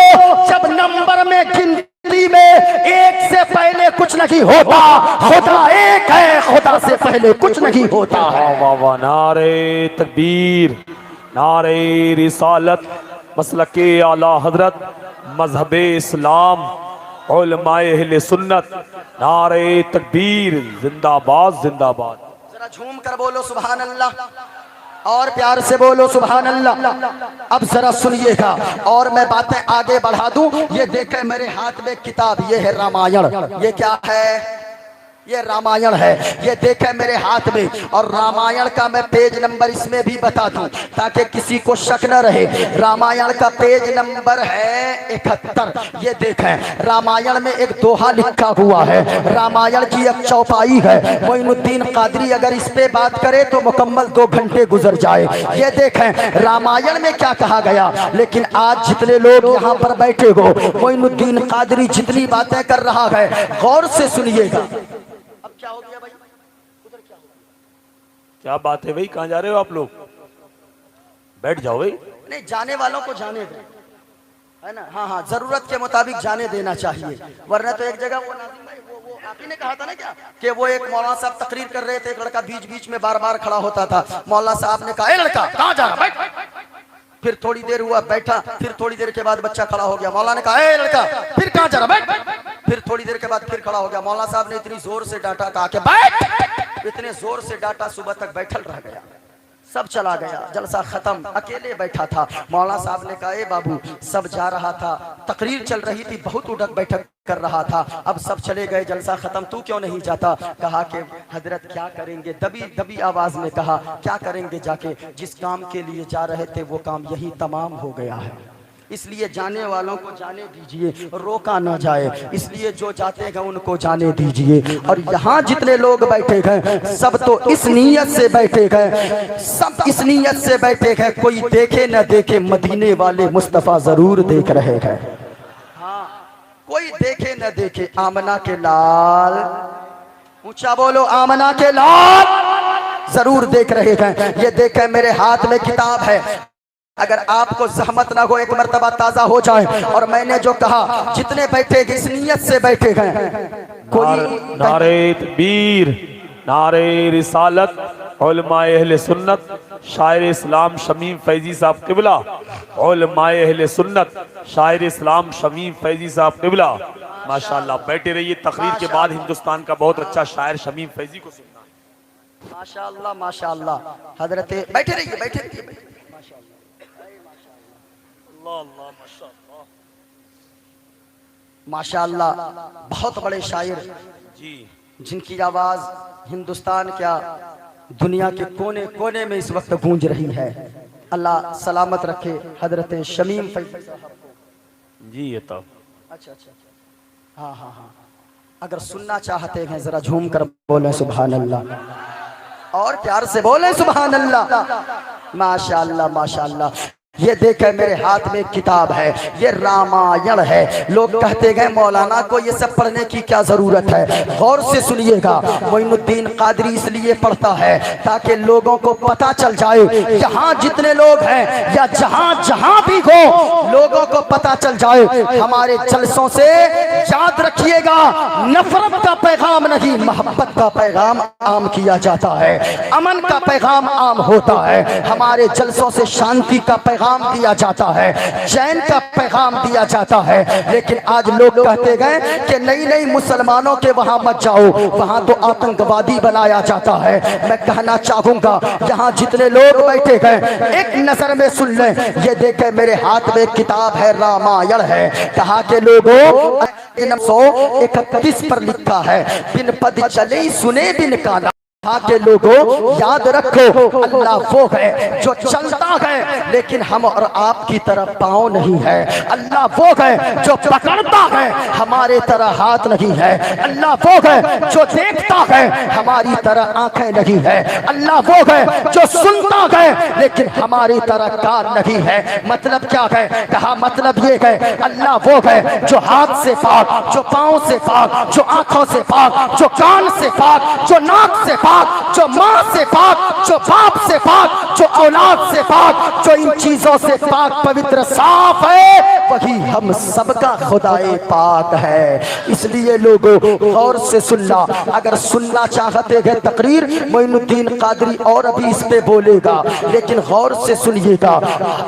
जब नंबर में गिनती में 1 से पहले कुछ नहीं होता, खुदा एक है, खुदा से पहले कुछ नहीं होता है। वाह वाह, नारे तकबीर, नारे रिसालत, मसलके आला हजरत, मजहबे इस्लाम, उलमाए अहले सुन्नत, नारे तकबीर, जिंदाबाद जिंदाबाद। जरा झूम कर बोलो सुभान अल्लाह और प्यार से बोलो सुभान अल्लाह। अब जरा सुनिएगा और मैं बातें आगे बढ़ा दूं। ये देखें मेरे हाथ में किताब, ये है रामायण। ये क्या है? ये रामायण है, ये देखे मेरे हाथ में। और रामायण का मैं पेज नंबर इसमें भी बता दूं ताकि किसी को शक न रहे। रामायण का पेज नंबर है 71। ये देखें, रामायण में एक दोहा लिखा हुआ है, रामायण की एक चौपाई है। मोइनुद्दीन कादरी अगर इस पे बात करे तो मुकम्मल 2 घंटे गुजर जाए। ये देखें रामायण में क्या कहा गया। लेकिन आज जितने लोग यहाँ पर बैठे हो, मोइनुद्दीन कादरी जितनी बातें कर रहा है, गौर से सुनिएगा। क्या हो गया भाई? उधर क्या हो गया? क्या बात है भाई, कहाँ जा रहे हो आप लोग? बैठ जाओ भाई। नहीं, जाने वालों को जाने दो, है ना। हाँ हाँ, जरूरत के मुताबिक जाने देना चाहिए, वरना तो एक जगह वो नाज़िम भाई वो आप ही ने कहा था ना क्या कि वो एक मौलाना साहब तकरीर कर रहे थे, एक लड़का बीच बीच में बार बार खड़ा होता था। मौलाना साहब ने कहा, ए लड़का कहाँ जा रहा, बैठ। फिर थोड़ी देर हुआ बैठा, फिर थोड़ी देर के बाद बच्चा खड़ा हो गया। मौलाना ने कहा, ए लड़का फिर कहाँ जा रहा, बैठ। फिर थोड़ी देर के बाद फिर खड़ा हो गया। मौलाना साहब ने इतनी जोर से डांटा, कहा कि बैठ। इतने जोर से डांटा, सुबह तक बैठल रह गया, सब चला गया, जलसा खत्म, अकेले बैठा था। मौलाना साहब ने कहा, ए बाबू, सब जा रहा था, तकरीर चल रही थी, बहुत उठक बैठक कर रहा था, अब सब चले गए, जलसा खत्म, तू क्यों नहीं जाता? कहा कि हजरत क्या करेंगे, दबी दबी आवाज में कहा, क्या करेंगे जाके, जिस काम के लिए जा रहे थे वो काम यही तमाम हो गया है। इसलिए जाने वालों को जाने दीजिए, रोका ना जाए, इसलिए जो जाते हैं उनको जाने दीजिए। और यहाँ जितने लोग बैठे गए सब तो इस नीयत से बैठे गए, सब इस नीयत से बैठे गए, कोई देखे न देखे मदीने वाले मुस्तफ़ा जरूर देख रहे हैं। हाँ, कोई देखे न देखे, आमना के लाल, ऊंचा बोलो, आमना के लाल जरूर देख रहे हैं। ये देखे मेरे हाथ में किताब है, अगर आपको जहमत ना हो एक मर्तबा ताजा हो जाए। और मैंने जो कहा जितने बैठे इस नियत से बैठे गए, कोई नारे तकबीर, नारे रिसालत, उलमाए अहले सुन्नत, शायर इस्लाम शमीम फैजी साहब किबला, उलमाए अहले सुन्नत, शायर इस्लाम शमीम फैजी साहब किबला, माशाअल्लाह। बैठे रहिए, तकरीर के बाद हिंदुस्तान का बहुत अच्छा शायर शमीम फैजी को सुनना। माशाअल्लाह माशाअल्लाह। हजरत बैठे रहिए, बैठे रहिए। माशाअल्लाह, बहुत बड़े शायर जी, जिनकी आवाज हिंदुस्तान क्या दुनिया के कोने कोने में इस वक्त गूंज रही है। अल्लाह सलामत रखे हजरत शमीम फैजी साहब जी। ये तो अच्छा, हाँ हाँ हाँ, अगर सुनना चाहते हैं जरा झूम कर बोले सुभान अल्लाह, और प्यार से बोले सुभान अल्लाह। माशाअल्लाह माशाअल्लाह। ये देखे मेरे हाथ में किताब है, ये रामायण है। लोग कहते गए मौलाना को ये सब पढ़ने की क्या जरूरत है। गौर से सुनिएगा, मोइनुद्दीन कादरी इसलिए पढ़ता है ताकि लोगों को पता चल जाए, यहाँ जितने लोग हैं या जहाँ जहाँ भी हो, लोगों को पता चल जाए। हमारे जलसों से याद रखिएगा, नफरत का पैगाम नहीं, मोहब्बत का पैगाम आम किया जाता है, अमन का पैगाम आम होता है। हमारे जलसों से शांति का पैगाम दिया जाता है, चैन का पैगाम दिया जाता है। लेकिन आज लोग कहते गए कि नहीं नहीं, मुसलमानों के वहां मत जाओ, वहां तो आतंकवादी बनाया जाता है। मैं कहना चाहूंगा, यहाँ जितने लोग बैठे गए एक नजर में सुन लें। ये देखे मेरे हाथ में किताब है, रामायण है। कहा के लोगों 131 पर लिखा है, बिन पद चले सुने बिन काना के लोगों याद रखो, अल्लाह वो है जो चलता है लेकिन हम और आपकी तरह पाँव नहीं है। अल्लाह वो है जो पकड़ता है, हमारे तरह हाथ नहीं है। अल्लाह वो है जो देखता है, हमारी तरह आंखें नहीं है। अल्लाह वो है जो सुनता है लेकिन हमारी तरह कान नहीं है। मतलब क्या है? कहा मतलब ये है, अल्लाह वो है जो हाथ से पाक, जो पाँव से पाक, जो आंखों से पाक, जो कान से पाक, जो नाक से पाक, जो माँ से पाक, जो बाप से पाक, जो औलाद से पाक, जो इन चीजों से पाक पवित्र साफ है, वही हम सबका खुदाए पाक है। इसलिए लोगों गौर से सुनना, अगर सुनना चाहते हैं तकरीर, मोइनुद्दीन कादरी और अभी इस पे बोलेगा, लेकिन गौर से सुनिएगा।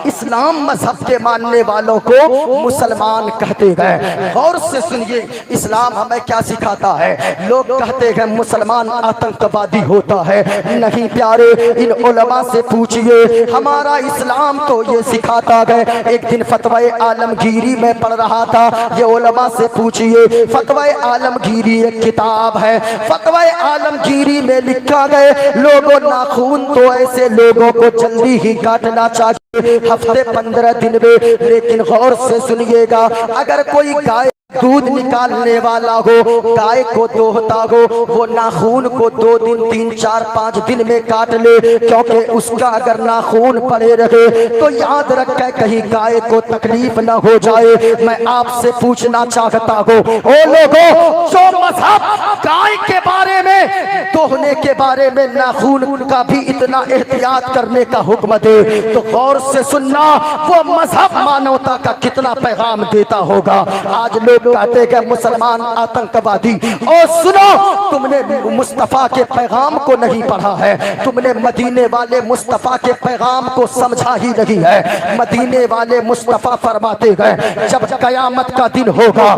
इस्लाम मजहब के मानने वालों को मुसलमान कहते हैं। गौर से सुनिए, इस्लाम हमें क्या सिखाता है। लोग कहते हैं मुसलमान आतंकवादी होता है। नहीं प्यारे, इन उलमा से पूछिए, हमारा इस्लाम तो ये सिखाता है। एक दिन फतवाए आलम आलमगीरी में पढ़ रहा था। ये उलमा से पूछिए, फतवा आलमगीरी एक किताब है। फतवा आलमगीरी में लिखा गए लोगों नाखून तो ऐसे लोगों को जल्दी ही काटना चाहिए, हफ्ते 15 दिन में। लेकिन गौर से सुनिएगा, अगर कोई गाय दूध निकालने वाला हो, गाय को दोहता हो, वो नाखून को 2 दिन 3 4 5 दिन में काट ले, क्योंकि उसका अगर नाखून पड़े रहे तो याद रखे कहीं गाय को तकलीफ ना हो जाए। मैं आपसे पूछना चाहता हूँ, ओ लोगों, जो मजहब गाय के बारे में, दोहने के बारे में, नाखून का भी इतना एहतियात करने का हुक्म दे, तो गौर से सुनना, वो मजहब मानवता का कितना पैगाम देता होगा। आज लोग कहते हैं मुसलमान आतंकवादी, और सुनो, तुमने मुस्तफा के पैगाम को नहीं पढ़ा है, तुमने मदीने वाले मुस्तफा के पैगाम को समझा ही नहीं है। मदीने वाले मुस्तफा फरमाते गए, जब कयामत का दिन होगा,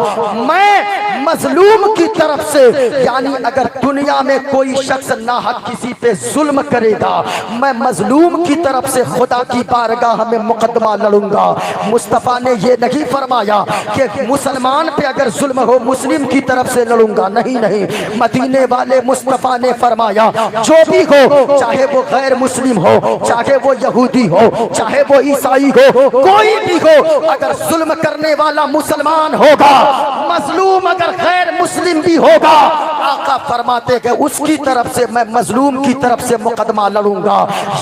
मैं मजलूम की तरफ से, यानी अगर दुनिया में कोई शख्स नाहक किसी पे जुल्म करेगा, मैं मजलूम की तरफ से खुदा की बारगाह में मुकदमा लड़ूंगा। मुस्तफा ने ये नहीं फरमाया कि मुसलमान पे अगर जुल्म हो मुस्लिम की तरफ से लड़ूंगा, नहीं नहीं। मदीने वाले मुस्तफा ने फरमाया, जो भी हो, चाहे वो गैर मुस्लिम हो, चाहे वो यहूदी हो, चाहे वो ईसाई हो, कोई भी हो, अगर जुल्म करने वाला मुसलमान होगा, मजलूम अगर गैर मुस्लिम भी होगा, आका फरमाते कि उसकी तरफ से मैं मजलूम की तरफ से मुकदमा लड़ूंगा।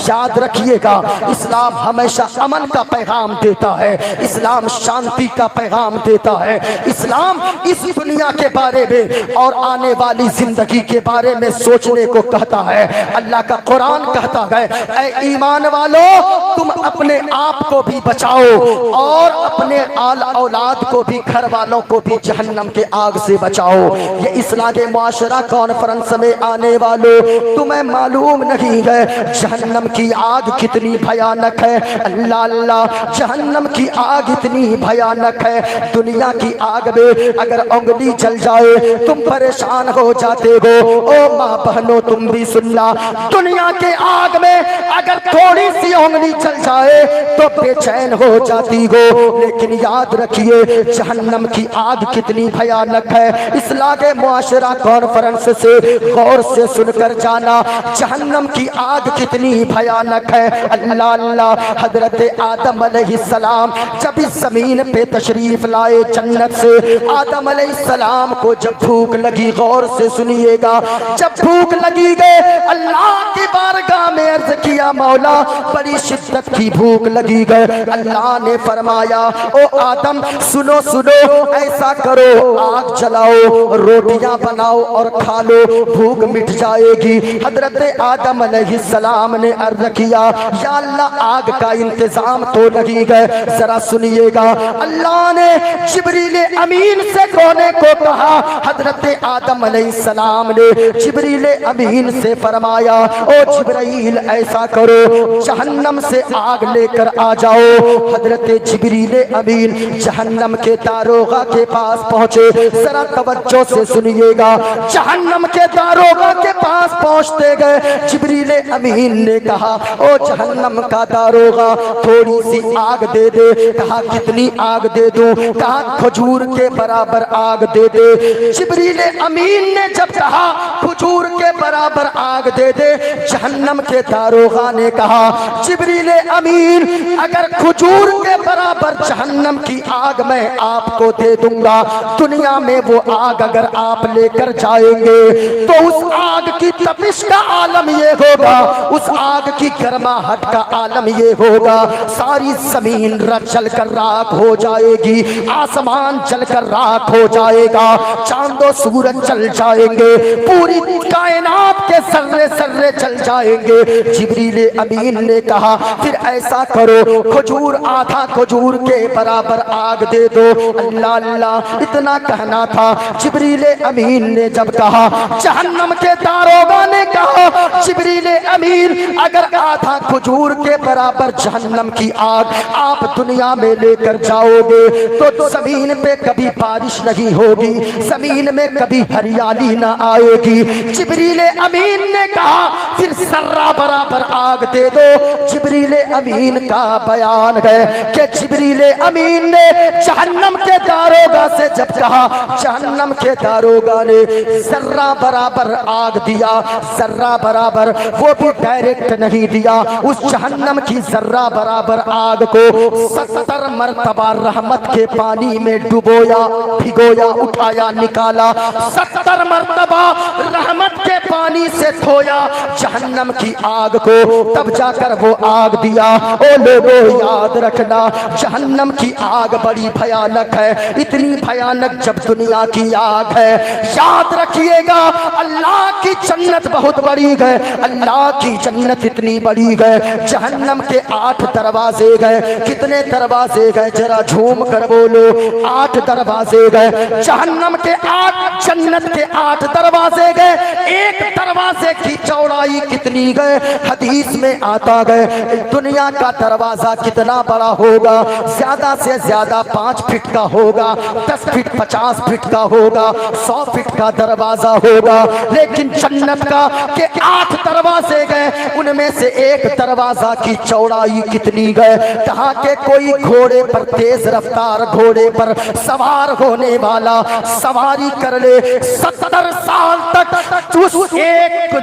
याद रखिएगा, इस्लाम हमेशा अमन का पैगाम देता है, इस्लाम शांति का पैगाम देता है, इस्लाम इस दुनिया के बारे में और आने वाली जिंदगी के बारे में सोचने को कहता है। अल्लाह का कुरान कहता है, ऐ ईमान वालों, तुम अपने आप को भी बचाओ और अपने आल औलाद को भी, घर वालों को भी जहन्नम के आग से बचाओ। ये इस्लामी मुआशरा कॉन्फ्रेंस में आने वालों, तुम्हें मालूम नहीं है जहन्नम की आग कितनी भयानक है। अल्लाह अल्लाह, जहन्नम की आग इतनी भयानक है, दुनिया की आग में अगर उंगली जल जाए तुम परेशान हो जाते हो। ओ माँ बहनों, तुम भी सुनना, दुनिया के आग में अगर थोड़ी सी उंगली जल जाए तो बेचैन हो जाती हो, लेकिन याद रखिए जहन्नम की आग कितनी भयानक है। इस्लामी मुआशरा कॉन्फ्रेंस से गौर से सुनकर जाना, जहन्नम की आग कितनी भयानक है। अल्लाह अल्लाह, हजरत आदम अलैहिस्सलाम जब इस जमीन पे तशरीफ लाए जन्नत से, आदम अलैहिस्सलाम को जब भूख लगी, गौर से सुनिएगा, जब भूख लगी गए, अल्लाह की बारगाह में अर्ज किया, मौला बड़ी शिद्दत की भूख लगी गए। अल्लाह ने फरमाया, ओ आदम सुनो सुनो, ऐसा करो, आग जलाओ, रोटियां बनाओ और खा लो, भूख मिट जाएगी। हजरत आदम अलैहिस्सलाम ने अर्ज किया, या अल्लाह आग का इंतजाम तो नहीं गए। जरा सुनिएगा, अल्लाह ने जिब्रील अमीन से कहने को कहा। हजरत आदम अलैहिस्सलाम ने जिब्रील अमीन से फरमाया, ओ जिब्रील ऐसा करो, जहन्नम से आग लेकर आ जाओ। हजरत जिब्रील अमीन जहन्नम के दारोगा के पास पहुंचे। जरा तवज्जो से सुनिएगा, जहन्नम के दारोगा के पास पहुंचते गए, जिब्रील अमीन ने कहा, ओ जहन्नम का दारोगा, थोड़ी सी आग दे दे। कहा कितनी आग दे दूं? कहा खजूर के बराबर आग दे दे। जिब्रील अमीन ने जब कहा खजूर के बराबर आग दे दे, जहन्नम के दारोगा ने कहा, जिब्रील अमीन अगर खजूर के बराबर जहन्नम की आग मैं आपको दे दूंगा, दुनिया में वो आग अगर आप लेकर जाएंगे तो उस आग की तपिश का आलम ये होगा, उस आग की गर्माहट का आलम ये होगा, सारी जमीन जल कर राख हो जाएगी, आसमान जलकर राख हो जाएगा, चांदो सूरज जल जाएंगे, पूरी कायनात के सर्रे सर्रे जल जाएंगे। जिब्रील अमीन ने कहा, फिर ऐसा करो, खजूर आधा खजूर के बराबर आग दे दो। अल्लाह अल्लाह, इतना कहना था। जिब्रील अमीन ने जब कहा, जहन्नम के दारोगा ने कहा, जिब्रील अमीन अगर आधा खजूर के बराबर जहन्नम की आग आप दुनिया में लेकर जाओगे तो जमीन पे कभी बारिश नहीं होगी, जमीन में कभी हरियाली ना आएगी। जिब्रील अमीन अमीन ने कहा फिर सर्रा बराबर आग दे दो। जिब्रील अमीन का बयान है कि जिब्रील अमीन ने जहन्नम के दारोगा से जब कहा, जहन्नम के दारोगा ने सर्रा बराबर आग दिया, सर्रा बराबर, वो भी डायरेक्ट नहीं दिया, उस जहन्नम की जर्रा बराबर आग को 70 मरतबा रहमत के पानी में डुबोया, भिगोया, उठाया, निकाला, 70 मरतबा रहमत के पानी से धोया जहन्नम की आग को, तब जाकर वो आग दिया। ओ लोगों याद रखना, जहन्नम की आग बड़ी भयानक है, इतनी भयानक जब दुनिया की आग है। याद रखिएगा, अल्लाह की जन्नत बहुत बड़ी है, अल्लाह की जन्नत इतनी बड़ी है। जहन्नम के 8 दरवाजे गए। कितने दरवाजे गए जरा झूम कर बोलो, 8 दरवाजे गए। जहन्नम के 8, जन्नत के 8 दरवाजे गए। एक दरवाजे की चौड़ाई कितनी गए, हदीस में आता गए दुनिया का दरवाजा कितना बड़ा होगा, ज्यादा से ज्यादा 5 फीट का होगा, 10 फीट 50 फीट का होगा, 100 फीट का दरवाजा होगा। लेकिन जन्नत का के 8 दरवाजे गए, उनमें से एक दरवाजा की चौड़ाई कितनी गए, कहा के कोई घोड़े पर, तेज रफ्तार घोड़े पर सवार होने वाला सवारी कर ले 70 साल तक उस एक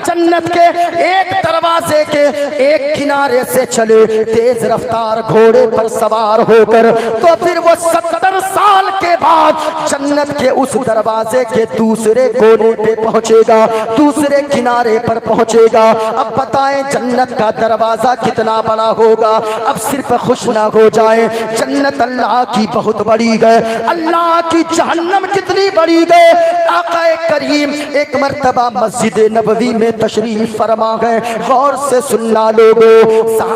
जन्नत के एक दरवाजे के एक किनारे से चले तेज रफ्तार घोड़े पर सवार होकर, तो फिर वो 70 साल के बाद जन्नत के उस दरवाजे के दूसरे कोने पे पहुंचेगा, दूसरे किनारे पर पहुंचेगा। अब बताएं जन्नत का दरवाजा कितना बड़ा होगा। अब सिर्फ खुश ना हो जाए, जन्नत अल्लाह की बहुत बड़ी है, अल्लाह की जहन्नम कितनी बड़ी है। आक़ाए करीम एक मर्तबा मस्जिद नबवी में तशरीफ फरमा गए। गौर से सुनना लोगो,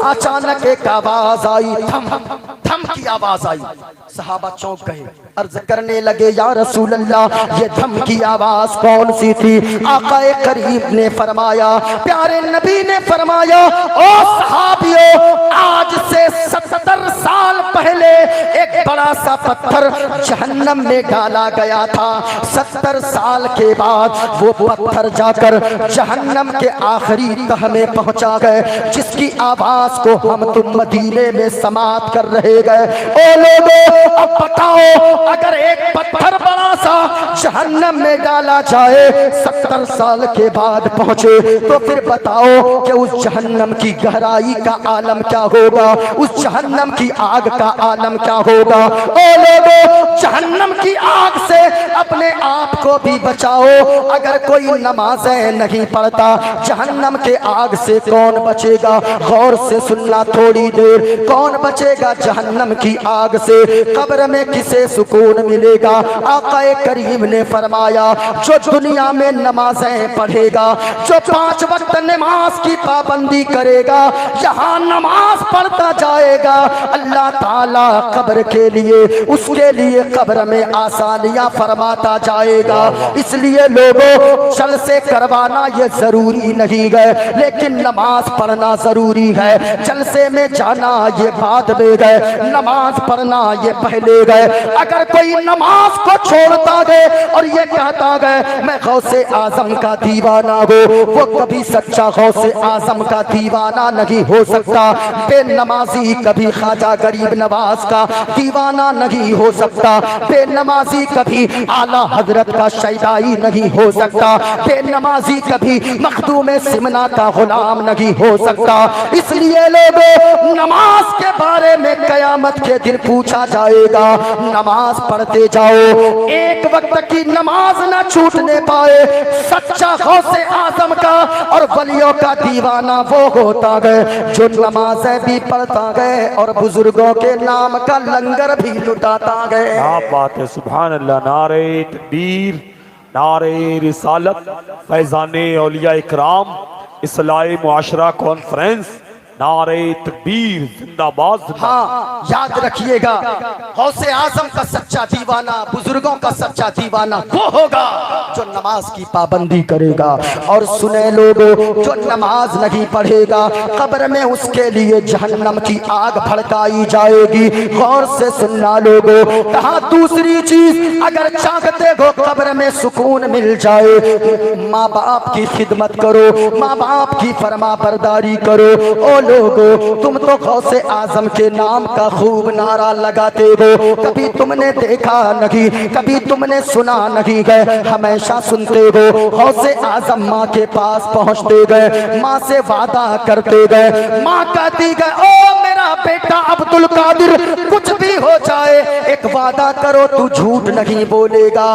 अचानक एक आवाज आई, थम थम की आवाज आई। सहाबा चौंक गए, अर्ज करने लगे या रसूल अल्लाह ये धम की आवाज कौन सी थी। आक़ाए करीम ने फरमाया, प्यारे नबी ने फरमाया, ओ सहाबियों, आज से 70 साल पहले एक बड़ा सा पत्थर जहन्नम में डाला गया था। 70 साल के बाद वो पत्थर जाकर जहन्नम के आखिरी तह में पहुंचा गए, जिसकी आवाज को हम तुम मदीने में समात कर रहे गए। ओ लोगों, अब बताओ, अगर एक पत्थर बड़ा सा जहन्नम में डाला जाए, 70 साल के बाद पहुंचे, तो फिर बताओ कि उस जहन्नम की गहराई का आलम क्या होगा, उस जहन्नम की आग का आलम क्या होगा। ओ लोगों, जहन्नम की आग से अपने आप को भी बचाओ। अगर कोई नमाजें नहीं पढ़ता, जहन्नम के आग से कौन बचेगा। गौर से सुनना थोड़ी देर, कौन बचेगा जहन्नम की आग से। कब्र में किसे सुकून मिलेगा। आक़ाए करीम ने फरमाया, जो दुनिया में नमाजें पढ़ेगा, जो 5 वक्त नमाज की पाबंदी करेगा, जहां नमाज पढ़ता जाएगा, अल्लाह ताला कब्र के लिए, उसके लिए कब्र में आसानियां फरमाता जाएगा। इसलिए लोगों, चल से करवाना ये जरूरी नहीं है, लेकिन नमाज पढ़ना जरूरी है। जलसे में जाना ये बाद में गए, नमाज पढ़ना ये पहले गए। अगर कोई नमाज को छोड़ता गए और ये कहता गए मैं गौसे आजम का दीवाना हो, वो कभी सच्चा गौसे आजम का दीवाना नहीं हो सकता। बेनमाजी कभी ख्वाजा गरीब नवाज का दीवाना नहीं हो सकता। बेनमाजी कभी आला हजरत का शैदाई नहीं हो सकता। बेनमाजी कभी मखदूम सिमना का गुलाम नहीं हो सकता। इसलिए लोगों, नमाज के बारे में कयामत के दिन पूछा जाएगा। नमाज पढ़ते जाओ, एक वक्त की नमाज ना छूटने पाए। सच्चा गौसे आजम का और वलियों का दीवाना वो होता गए जो नमाजें भी पढ़ता गए और बुजुर्गों के नाम का लंगर भी लुटाता गए। क्या बात है, सुभान अल्लाह। नारे तकबीर, नारे रिसालत, फैजाने औलिया इकराम, इस्लाही मुआशरा कॉन्फ्रेंस नारे तकबीर, जिंदाबाद जिंदाबाद। हाँ, याद रखिएगा, गौसे आजम का सच्चा दीवाना, बुजुर्गों का सच्चा दीवाना वो होगा जो नमाज की पाबंदी करेगा। और सुने लोगों, जो नमाज नहीं पढ़ेगा कब्र में उसके लिए जहन्नम की आग भड़काई जाएगी। गौर से सुनना लोगों। कहा दूसरी चीज, अगर चाहते हो कब्र में सुकून मिल जाए, माँ बाप की खिदमत करो, माँ बाप की फरमा बरदारी करो। ओ लोगो, तुम तो गौसे आजम के नाम का खूब नारा लगाते हो, कभी तुमने देखा नहीं, कभी तुमने सुना नहीं गए, हमेशा सुनते हो। गौसे आजम माँ के पास पहुँचते गए, माँ से वादा करते गए, माँ कहती गए, ओ मेरा बेटा अब्दुल कादिर, कुछ भी हो जाए एक वादा करो, तू झूठ नहीं बोलेगा।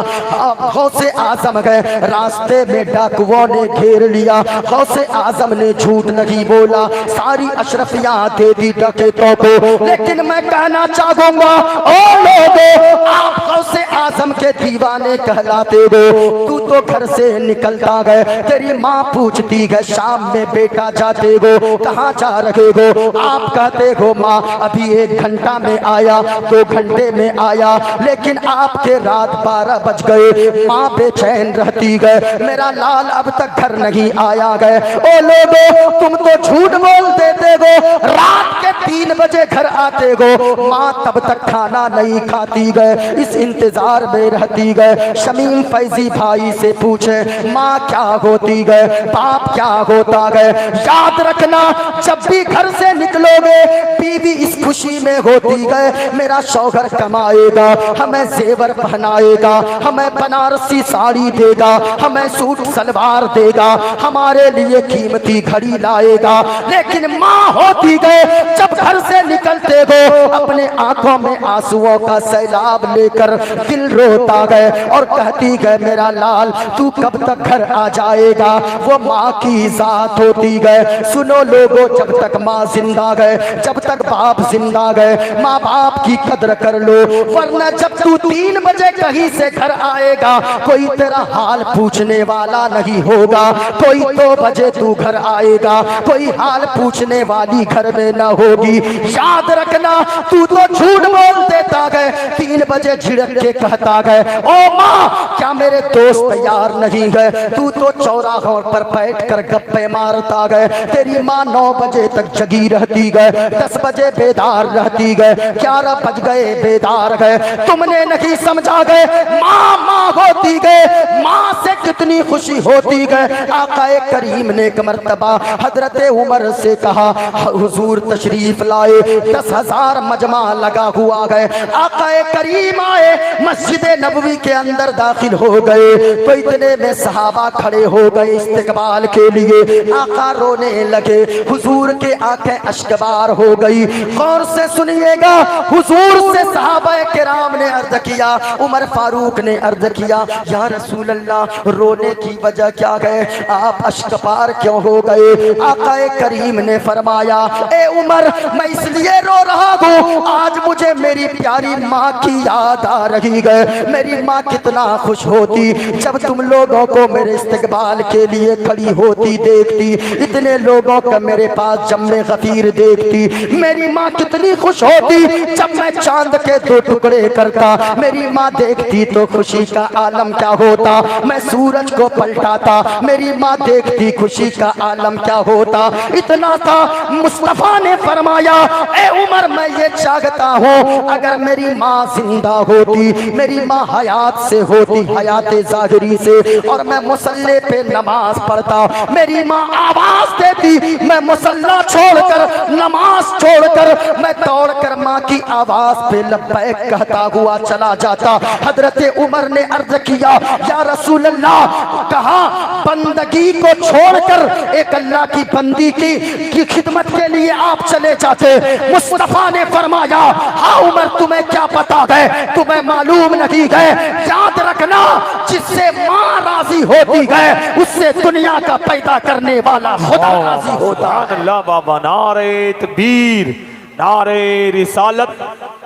गौसे आजम गए, रास्ते में डाकुओं ने घेर लिया, गौसे आजम ने झूठ नहीं बोला, सारी अशरफियां दे दी डकैतों को। लेकिन मैं कहना चाहूंगा, ओ लोगों, आप गौसे आजम के दीवाने कहलाते हो। तू तो घर से निकलता गए, तेरी माँ पूछती है शाम में बेटा जाते हो, कहाँ जा रहे हो? आप कहते हो माँ अभी 1 घंटा में आया, 2 घंटे में आया, लेकिन आपके रात 12 बज गए। माँ बेचैन रहती गए, मेरा लाल अब तक घर नहीं आया गए। ओ लोगों, तुम तो झूठ बोल देते हो, रात के 3 बजे घर आते हो, माँ तब तक खाना नहीं खाती गए, इस इंतजार में रहती गए। शमीम फैजी भाई से पूछे माँ क्या होती गए, बाप क्या होता गए? याद रखना, जब भी घर से निकलोगे बीवी इस खुशी में होती गए, मेरा शौहर कमाएगा, हमें जेवर पहनाएगा, हमें बनारसी साड़ी देगा, हमें सूट सलवार देगा, हमारे लिए कीमती घड़ी लाएगा। लेकिन माँ होती गए, जब घर से निकलते हो अपने आंखों में आंसुओं का सैलाब लेकर दिल रोता गए और कहती गए मेरा लाल तू कब तक घर आ जाएगा? वो माँ की जात होती गए। सुनो लोगों, जब तक माँ जिंदा गए, जब तक बाप जिंदा गए, माँ बाप की कदर कर लो, वरना जब तू 3 बजे कहीं से घर आएगा कोई तेरा हाल पूछने वाला नहीं होगा। कोई 2 बजे तू घर आएगा, कोई हाल पूछने वाली घर में न होगी। याद रखना, तू तो झूठ बोल देता गए, 3 बजे झिड़क के कहता गए ओ माँ क्या मेरे दोस्त तैयार नहीं गए? तू तो चौराहों पर बैठ कर गप्पे मारता गए, तेरी माँ 9 बजे तक जगी रहती गए, 10 बजे बेदार रहती गए, 11 बज गए बेदार गए, तुमने नहीं समझा गए माँ माँ होती गए, माँ से कितनी खुशी होती गए। आकाए करीम ने एक मर्तबा हजरत उमर से कहा हुजूर तशरीफ लाए, 10,000 मजमा लगा हुआ गए। आकाए करीम आए, मस्जिद नबवी के अंदर दाखिल हो गए तो इतने में सहाबा खड़े हो गए इस्तकबाल के लिए। आका रोने लगे, हुजूर के आंखें अश्कबार हो गई। गौर से सुनिएगा, हुजूर से सहाबा किराम ने अर्ज किया, उमर फारूक ने अर्ज किया या रसूल अल्लाह रोने की वजह क्या है, आप अश्कबार क्यों हो गए? आकाए करीम ने फरमाया ए उमर मैं इसलिए रो रहा हूँ, आज मुझे मेरी प्यारी माँ की याद आ रही है। मेरी माँ कितना खुश होती जब तुम लोगों को मेरे इस्तकबाल के लिए खड़ी होती देखती, इतने लोगों का मेरे पास जम्मे गफीर देखती। मेरी माँ कितनी खुश होती जब मैं चांद के 2 टुकड़े करता, मेरी माँ देखती तो खुशी का आलम क्या होता। मैं सूरज को पलटाता, मेरी माँ देखती खुशी का आलम क्या होता। इतना था, मुस्तफा ने फरमाया ए उमर मैं ये चाहता हूँ अगर मेरी माँ जिंदा होती, मेरी माँ हयात से होती, हयात जाहिरी से, और मैं मुसल्ले पे नमाज पढ़ता, मेरी माँ आवाज देती, मैं मुसल्ला छोड़कर नमाज छोड़कर मैं दौड़कर माँ की आवाज पे लब्बैक कहता हुआ चला जाता। हजरत उमर ने अर्ज किया या रसूल अल्लाह, कहा बंदगी को छोड़कर एक अल्लाह की बंदी की खिदमत के लिए आप चले जाते? मुस्तफा ने फरमाया हाँ उमर तुम्हें क्या पता है, तुम्हें मालूम नहीं है। याद रखना, जिससे माँ राजी होती है उससे दुनिया का पैदा करने वाला खुदा राजी होता है। अल्लाह बाबा, नारे तकबीर, नारे रिसालत,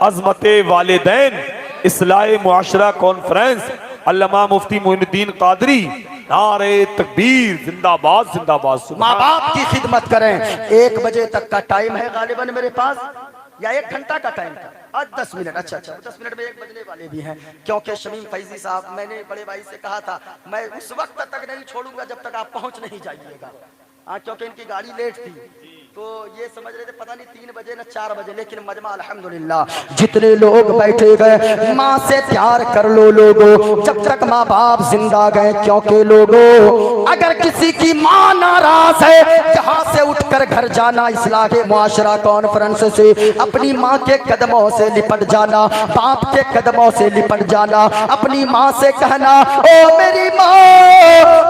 अजमत वालिदैन, इस्लाह मुआशरा कॉन्फ्रेंस अल्लामा मुफ्ती मोइनुद्दीन कादरी, नारे तकबीर, जिंदाबाद जिंदाबाद। माँ बाप की खिदमत करें। 1 बजे तक का टाइम है गालिबन मेरे पास, या 1 घंटा का टाइम था, आज 10 मिनट। अच्छा 10 मिनट में 1 बजने वाले भी हैं, क्योंकि शमीम फैजी साहब, मैंने बड़े भाई से कहा था मैं उस वक्त तक नहीं छोड़ूंगा जब तक आप पहुंच नहीं जाइएगा। हाँ, क्योंकि इनकी गाड़ी लेट थी, तो ये समझ रहे थे पता नहीं 3 बजे न 4 बजे, लेकिन मजमा अल्हम्दुलिल्लाह जितने लोग बैठे गए। माँ से प्यार कर लो लोगों, जब तक माँ बाप जिंदा गए, क्योंकि लोगों अगर किसी की माँ नाराज है, जहाँ से उठकर घर जाना, इस्लाह मुआशरा कॉन्फ्रेंस से अपनी माँ के कदमों से लिपट जाना, बाप के कदमों से लिपट जाना, अपनी माँ से कहना ओ मेरी माँ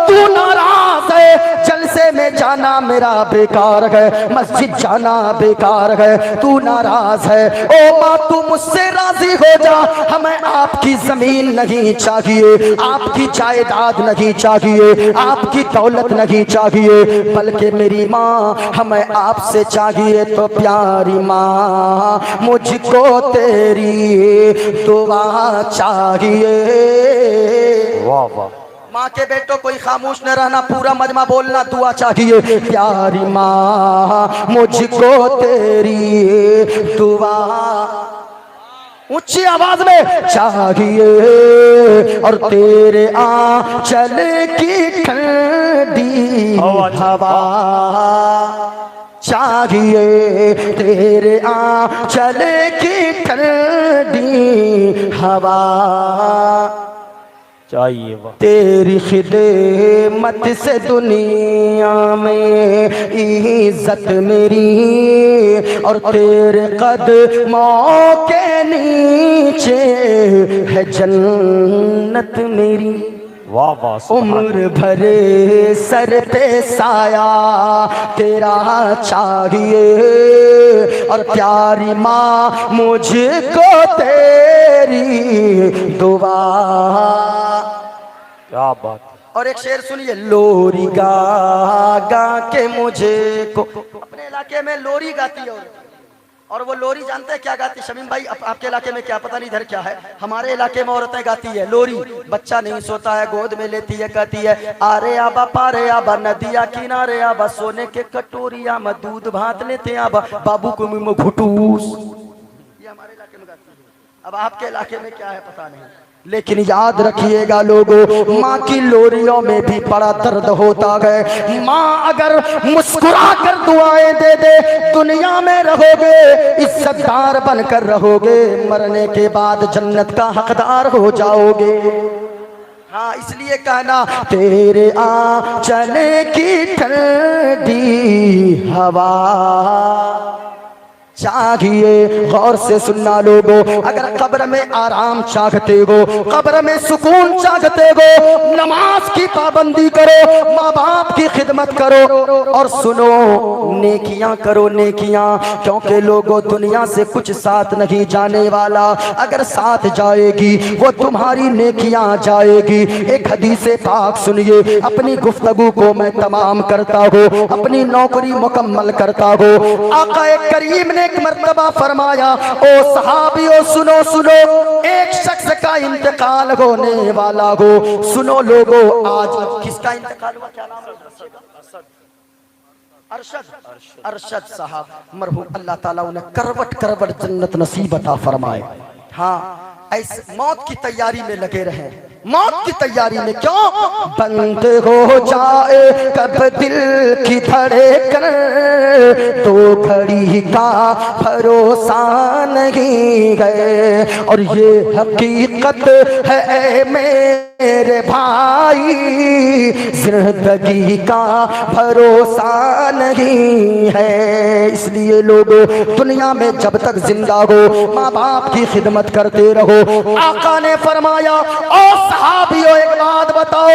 तू नाराज है, जलसे में जाना मेरा बेकार है, मस्जिद जाना बेकार है, तू नाराज है, ओ माँ तू मुझसे राजी हो जा, हमें आपकी जमीन नहीं चाहिए, आपकी जायदाद नहीं चाहिए, आपकी दौलत नहीं चाहिए, बल्कि मेरी माँ हमें आपसे चाहिए तो प्यारी माँ मुझको तेरी दुआ चाहिए। वाह वाह। माँ के बेटों कोई खामोश न रहना, पूरा मजमा बोलना, दुआ चाहिए। प्यारी माँ मुझको तेरी दुआ ऊंची आवाज में चाहिए, और तेरे आंचल की ठंडी हवा चाहिए, तेरे आंचल की ठंडी हवा चाहिए। तेरी खिदमत से दुनिया में इज्जत मेरी, और तेरे कदमों के नीचे है जन्नत मेरी। वाह वाह। उम्र भरे सर पे साया तेरा चाहिए, और प्यारी माँ मुझको तेरी दुआ। क्या बात। और एक शेर सुनिए, लोरी गा गा के मुझे को, अपने इलाके में लोरी गाती है, और वो लोरी जानते हैं क्या गाती है शमीम भाई? आपके इलाके में क्या पता नहीं, इधर क्या है, हमारे इलाके में औरतें गाती है लोरी। बच्चा नहीं सोता है, गोद में लेती है, कहती है आरे आबा पारे आबा नदिया किनारे आबा, सोने के कटोरिया में दूध भात लेते आबा, बाबू को मुंह में घुटूस। ये हमारे इलाके में गाती है। अब आपके इलाके में क्या है पता नहीं, लेकिन याद रखिएगा लोगों, माँ की लोरियों में भी बड़ा दर्द होता है। माँ अगर मुस्कुरा कर दुआएं दे दे, दुनिया में रहोगे इज्जतदार बनकर रहोगे, मरने के बाद जन्नत का हकदार हो जाओगे। हाँ, इसलिए कहना तेरे आंचल की ठंडी हवा चाहिए। गौर से सुनना लोगों, अगर कब्र में आराम चाहते हो, कब्र में सुकून चाहते हो, नमाज की पाबंदी करो, माँ बाप की खिदमत करो, और सुनो नेकियां करो नेकियां, क्योंकि लोगों दुनिया से कुछ साथ नहीं जाने वाला, अगर साथ जाएगी वो तुम्हारी नेकियां जाएगी। एक हदीस पाक सुनिए, अपनी गुफ्तगू को मैं तमाम करता हूँ, अपनी नौकरी मुकम्मल करता हूँ। आका करीम ने एक मर्तबा फरमाया, ओ सहाबियों सुनो सुनो, एक शख्स का इंतकाल होने वाला हो। सुनो लोगों, आज किसका इंतकाल हुआ, क्या नाम है? अरशद साहब मरहूम, अल्लाह ताला उन्हें करवट करवट जन्नत नसीब अता फरमाए। हाँ, ऐसे मौत की तैयारी में लगे रहे, मौत की तैयारी में। क्यों? बंद हो जाए कब दिल की धड़कन, तो घड़ी का भरोसा नहीं है, और ये हकीकत है मेरे भाई, जिंदगी का भरोसा नहीं है। इसलिए लोगों दुनिया में जब तक जिंदा हो, माँ बाप की खिदमत करते रहो। आका ने फरमाया, ओ सहाबियों एक बात बताओ,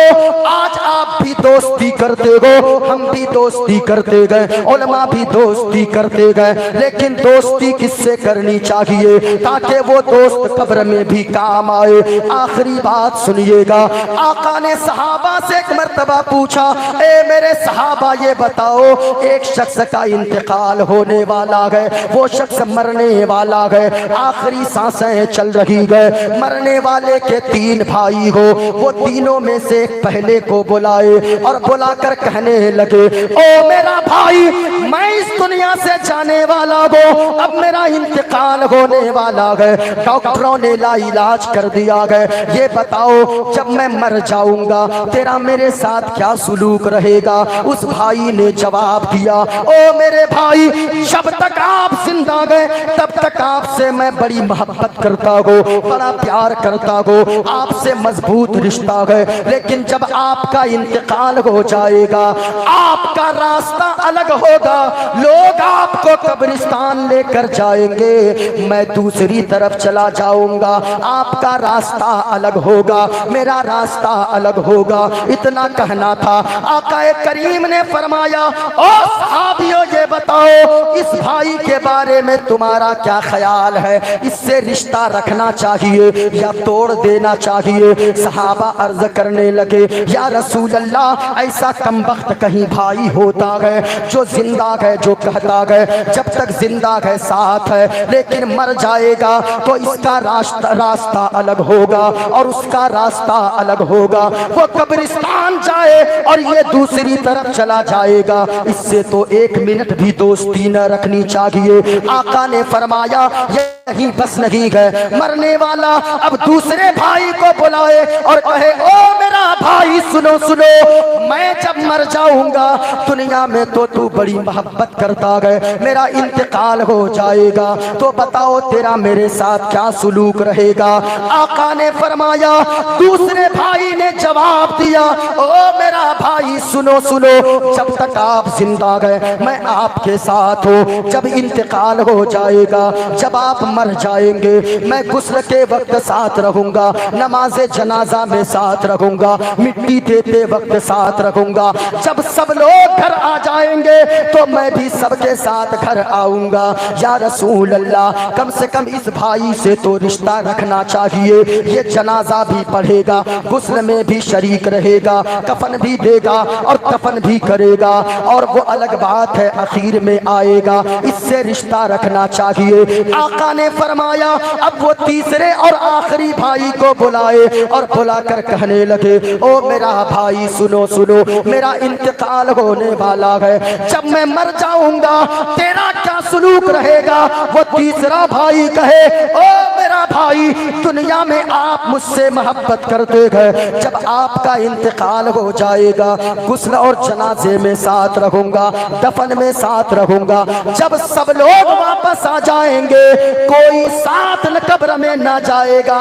आज आप भी दोस्ती करते हो, हम भी दोस्ती करते गए, उलमा भी दोस्ती करते गए, लेकिन दोस्ती किससे करनी चाहिए ताकि वो दोस्त कब्र में भी काम आए। आखिरी बात सुनिएगा, आका ने सहाबा से एक मर्तबा पूछा, ए मेरे सहाबा ये बताओ, एक शख्स का इंतकाल होने वाला है, वो शख्स मरने वाला है, आखिरी सांसें चल रही है, मरने वाले के 3 भाई भाई हो वो तीनों में से पहले को बुलाए और बुलाकर कहने लगे, ओ मेरा भाई, मैं इस दुनिया से जाने वाला हूँ, अब मेरा इंतकाल होने वाला है, डॉक्टरों ने लाइलाज कर दिया है, ये बताओ जब मैं मर जाऊंगा तेरा मेरे साथ क्या सुलूक रहेगा। उस भाई ने जवाब दिया, ओ मेरे भाई, जब तक आप जिंदा गए तब तक आपसे मैं बड़ी मोहब्बत करता हूँ, बड़ा प्यार करता हूँ, आपसे मजबूत रिश्ता है, लेकिन जब आपका इंतकाल हो जाएगा आपका रास्ता अलग होगा, लोग आपको कब्रिस्तान लेकर जाएंगे, मैं दूसरी तरफ चला जाऊंगा, आपका रास्ता अलग होगा, मेरा रास्ता अलग होगा। इतना कहना था। आकाए करीम ने फरमाया, ओ सहाबियों ये बताओ इस भाई के बारे में तुम्हारा क्या ख्याल है, इससे रिश्ता रखना चाहिए या तोड़ देना चाहिए। सहाबा अर्ज करने लगे, या रसूल अल्लाह, ऐसा कमबख्त कहीं भाई होता है जो जिंदा है, जो कहता है जब तक जिंदा है साथ है, लेकिन मर जाएगा तो इसका रास्ता अलग होगा और उसका रास्ता अलग होगा, वो कब्रिस्तान जाए और ये दूसरी तरफ चला जाएगा, इससे तो एक मिनट भी दोस्ती न रखनी चाहिए। आका ने फरमाया यही बस नहीं है, मरने वाला अब दूसरे भाई को बुलाए और कहे, ओ मेरा भाई सुनो सुनो, मैं जब मर जाऊंगा दुनिया में तो तू बड़ी मोहब्बत करता है, मेरा इंतकाल हो जाएगा तो बताओ तेरा मेरे साथ क्या सुलूक रहेगा। आका ने फरमाया, दूसरे भाई ने जवाब दिया, ओ मेरा भाई सुनो सुनो, जब तक आप जिंदा है मैं आपके साथ हूँ, जब इंतकाल हो जाएगा, जब आप मर जाएंगे, मैं गुस्ल के वक्त साथ रहूंगा, नमाज जनाजा में साथ रहूंगा, मिट्टी देते वक्त साथ रहूंगा, जब सब लोग घर आ जाएंगे तो मैं भी सबके साथ घर आऊंगा। या रसूल अल्लाह, कम से कम इस भाई से तो रिश्ता रखना चाहिए, ये जनाजा भी पढ़ेगा, गुस्ल में भी शरीक रहेगा, कफन भी देगा और कफन भी करेगा, और वो अलग बात है आखिर में आएगा, इससे रिश्ता रखना चाहिए। आका ने फरमाया, अब वो तीसरे और आखिरी भाई को बुलाए और बुलाकर कहने लगे, ओ मेरा भाई सुनो सुनो, मेरा इंतकाल होने वाला है, जब मैं मर जाऊंगा तेरा क्या सुलूक रहेगा। वो तीसरा भाई कहे, ओ मेरा भाई, दुनिया में आप मुझसे मोहब्बत करते हैं, जब आपका इंतकाल हो जाएगा गुस्ल और जनाजे में साथ रहूंगा, दफन में साथ रहूंगा, जब सब लोग वापस आ जाएंगे कोई साथ न कब्र में ना जाएगा,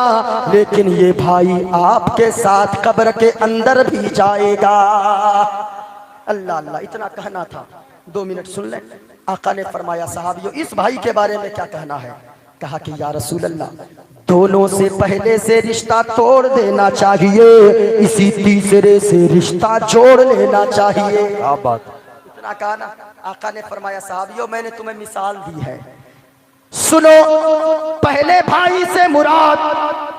लेकिन ये भाई आपके साथ कब्र के अंदर भी जाएगा। अल्लाह अल्लाह, इतना कहना था, 2 मिनट सुन लें। आका ने फरमाया, सहाबियों इस भाई के बारे में क्या कहना है। कहा कि या रसूल अल्लाह, दोनों से पहले से रिश्ता तोड़ देना चाहिए, इसी तीसरे से रिश्ता जोड़ लेना चाहिए। क्या बात। इतना कहा ना। आका ने फरमाया, सहाबियों मैंने तुम्हें मिसाल दी है, सुनो, पहले भाई से मुराद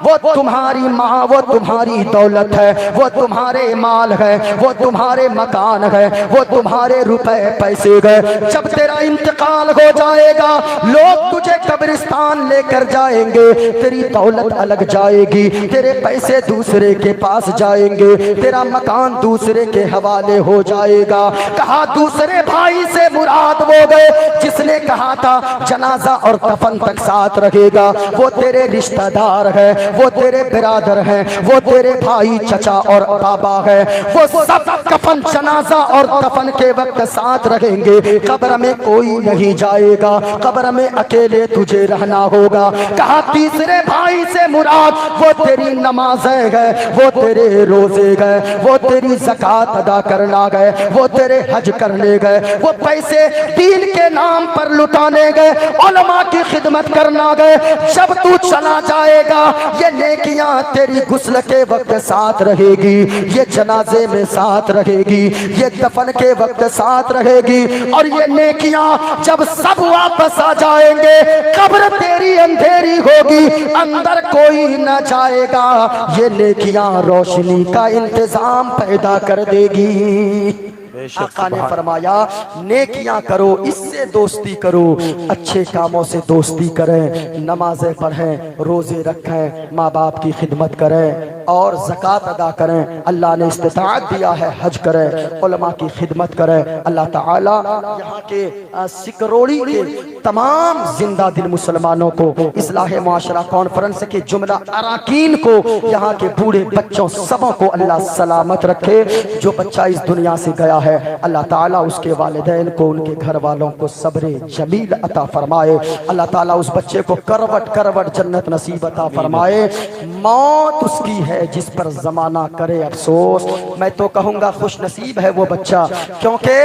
वो तुम्हारी माँ, वो तुम्हारी दौलत है, वो तुम्हारे माल है, वो तुम्हारे मकान है, वो तुम्हारे रुपए पैसे है। जब तेरा इंतकाल हो जाएगा लोग तुझे कब्रिस्तान लेकर जाएंगे, तेरी दौलत अलग जाएगी, तेरे पैसे दूसरे के पास जाएंगे, तेरा मकान दूसरे के हवाले हो जाएगा। कहा दूसरे भाई से मुराद वो गए जिसने कहा था जनाजा और कफन तक साथ रहेगा, वो तेरे रिश्तेदार है, वो तेरे बिरादर है, वो तेरे भाई चचा और बाबा है, वो सब कफन जनाजा और कफन के वक्त साथ रहेंगे, कब्र में कोई नहीं जाएगा, कब्र में अकेले तुझे रहना होगा। कहा तीसरे भाई से मुराद वो तेरी नमाज़ें है, वो तेरे रोजे गए, वो तेरी ज़कात अदा करना गए, वो तेरे हज करने गए, वो पैसे दीन के नाम पर लुटाने गए, उलमा की खिदमत करना गए। जब तू चला जाएगा ये नेकियां तेरी गुस्ल के वक्त साथ रहेगी, ये जनाजे में साथ रहेगी, ये दफन के वक्त साथ रहेगी, और ये नेकियां जब सब वापस आ जाएंगे कब्र तेरी अंधेरी होगी, अंदर कोई न जाएगा, ये नेकियां रोशनी का इंतजाम पैदा कर देगी। आका ने फरमाया नेकियां करो, इससे दोस्ती करो, अच्छे कामों से दोस्ती करें, नमाजें पढ़ें, रोजे रखें, माँ बाप की खिदमत करें, और ज़कात अदा करें। अल्लाह ने इस्तिताअत दिया है, हज करें, उलमा की खिदमत करें। अल्लाह ताला यहाँ के सिकरोड़ी के तमाम जिंदा दिल मुसलमानों को इस्लाह मुआशरा कॉन्फ्रेंस के जुमला अराकीन को, यहाँ के बूढ़े बच्चों सबों को अल्लाह सलामत रखे। जो बच्चा इस दुनिया से गया है अल्लाह ताला उसके वालिदैन को, उनके घर वालों को सब्र जमील अता फरमाए। अल्लाह ताला उस बच्चे को करवट करवट जन्नत नसीब अता फरमाए। मौत उसकी है जिस पर जमाना करे अफसोस। मैं तो कहूँगा खुश नसीब है वो बच्चा, क्योंकि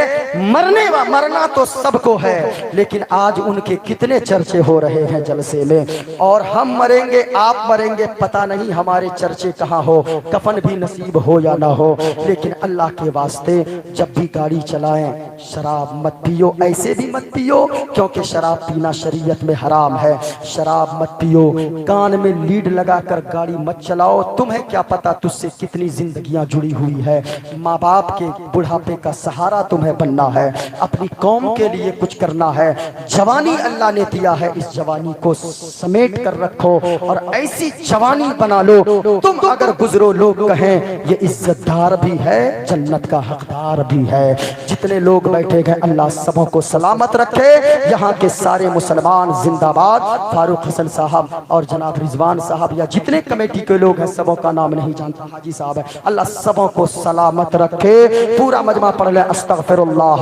मरना तो सबको है, लेकिन आज उनके कितने चर्चे हो रहे हैं जलसे में। और हम मरेंगे, आप मरेंगे, पता नहीं हमारे चर्चे कहाँ हो, कफन भी नसीब हो या ना हो। लेकिन अल्लाह के वास्ते जब भी गाड़ी चलाएं शराब मत पियो, ऐसे भी मत पियो क्योंकि शराब पीना शरीयत में हराम है। शराब मत पियो, कान में लीड लगाकर गाड़ी मत चलाओ। तुम्हें क्या पता तुझसे कितनी जिंदगियां जुड़ी हुई है। माँ बाप के बुढ़ापे का सहारा तुम्हें बनना है, अपनी कौम के लिए कुछ करना है। जवानी अल्लाह ने दिया है, इस जवानी को समेट कर रखो और ऐसी जवानी बना लो तुम अगर गुजरो लोग कहें ये इज्जतदार भी है, जन्नत का हकदार भी है। जितने लोग बैठे गए अल्लाह सबों को सलामत रखे। यहाँ के सारे मुसलमान जिंदाबाद। फारूक हसन साहब और जनाब रिजवान साहब या जितने कमेटी के लोग हैं सबों का नाम नहीं जानता, हाजी साहब है, अल्लाह सबों को सलामत रखे। पूरा मजमा पढ़ ले अस्तगफिरुल्लाह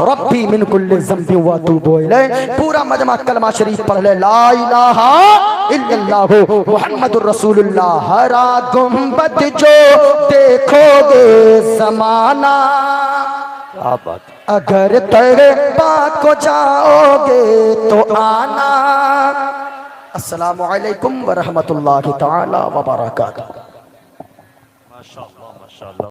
रब्बी मिन कुल्लि ज़ंबि व अतूबु इलैह। पूरा मजमा कलमा शरीफ पढ़ ले ला इलाहा इल्लल्लाहु मुहम्मदुर रसूलुल्लाह। हरा गुंबद जो देखोगे ज़माना, अगर तैबा को जाओगे तो आना। अस्सलामु अलैकुम व रहमतुल्लाहि तआला व बरकातहू।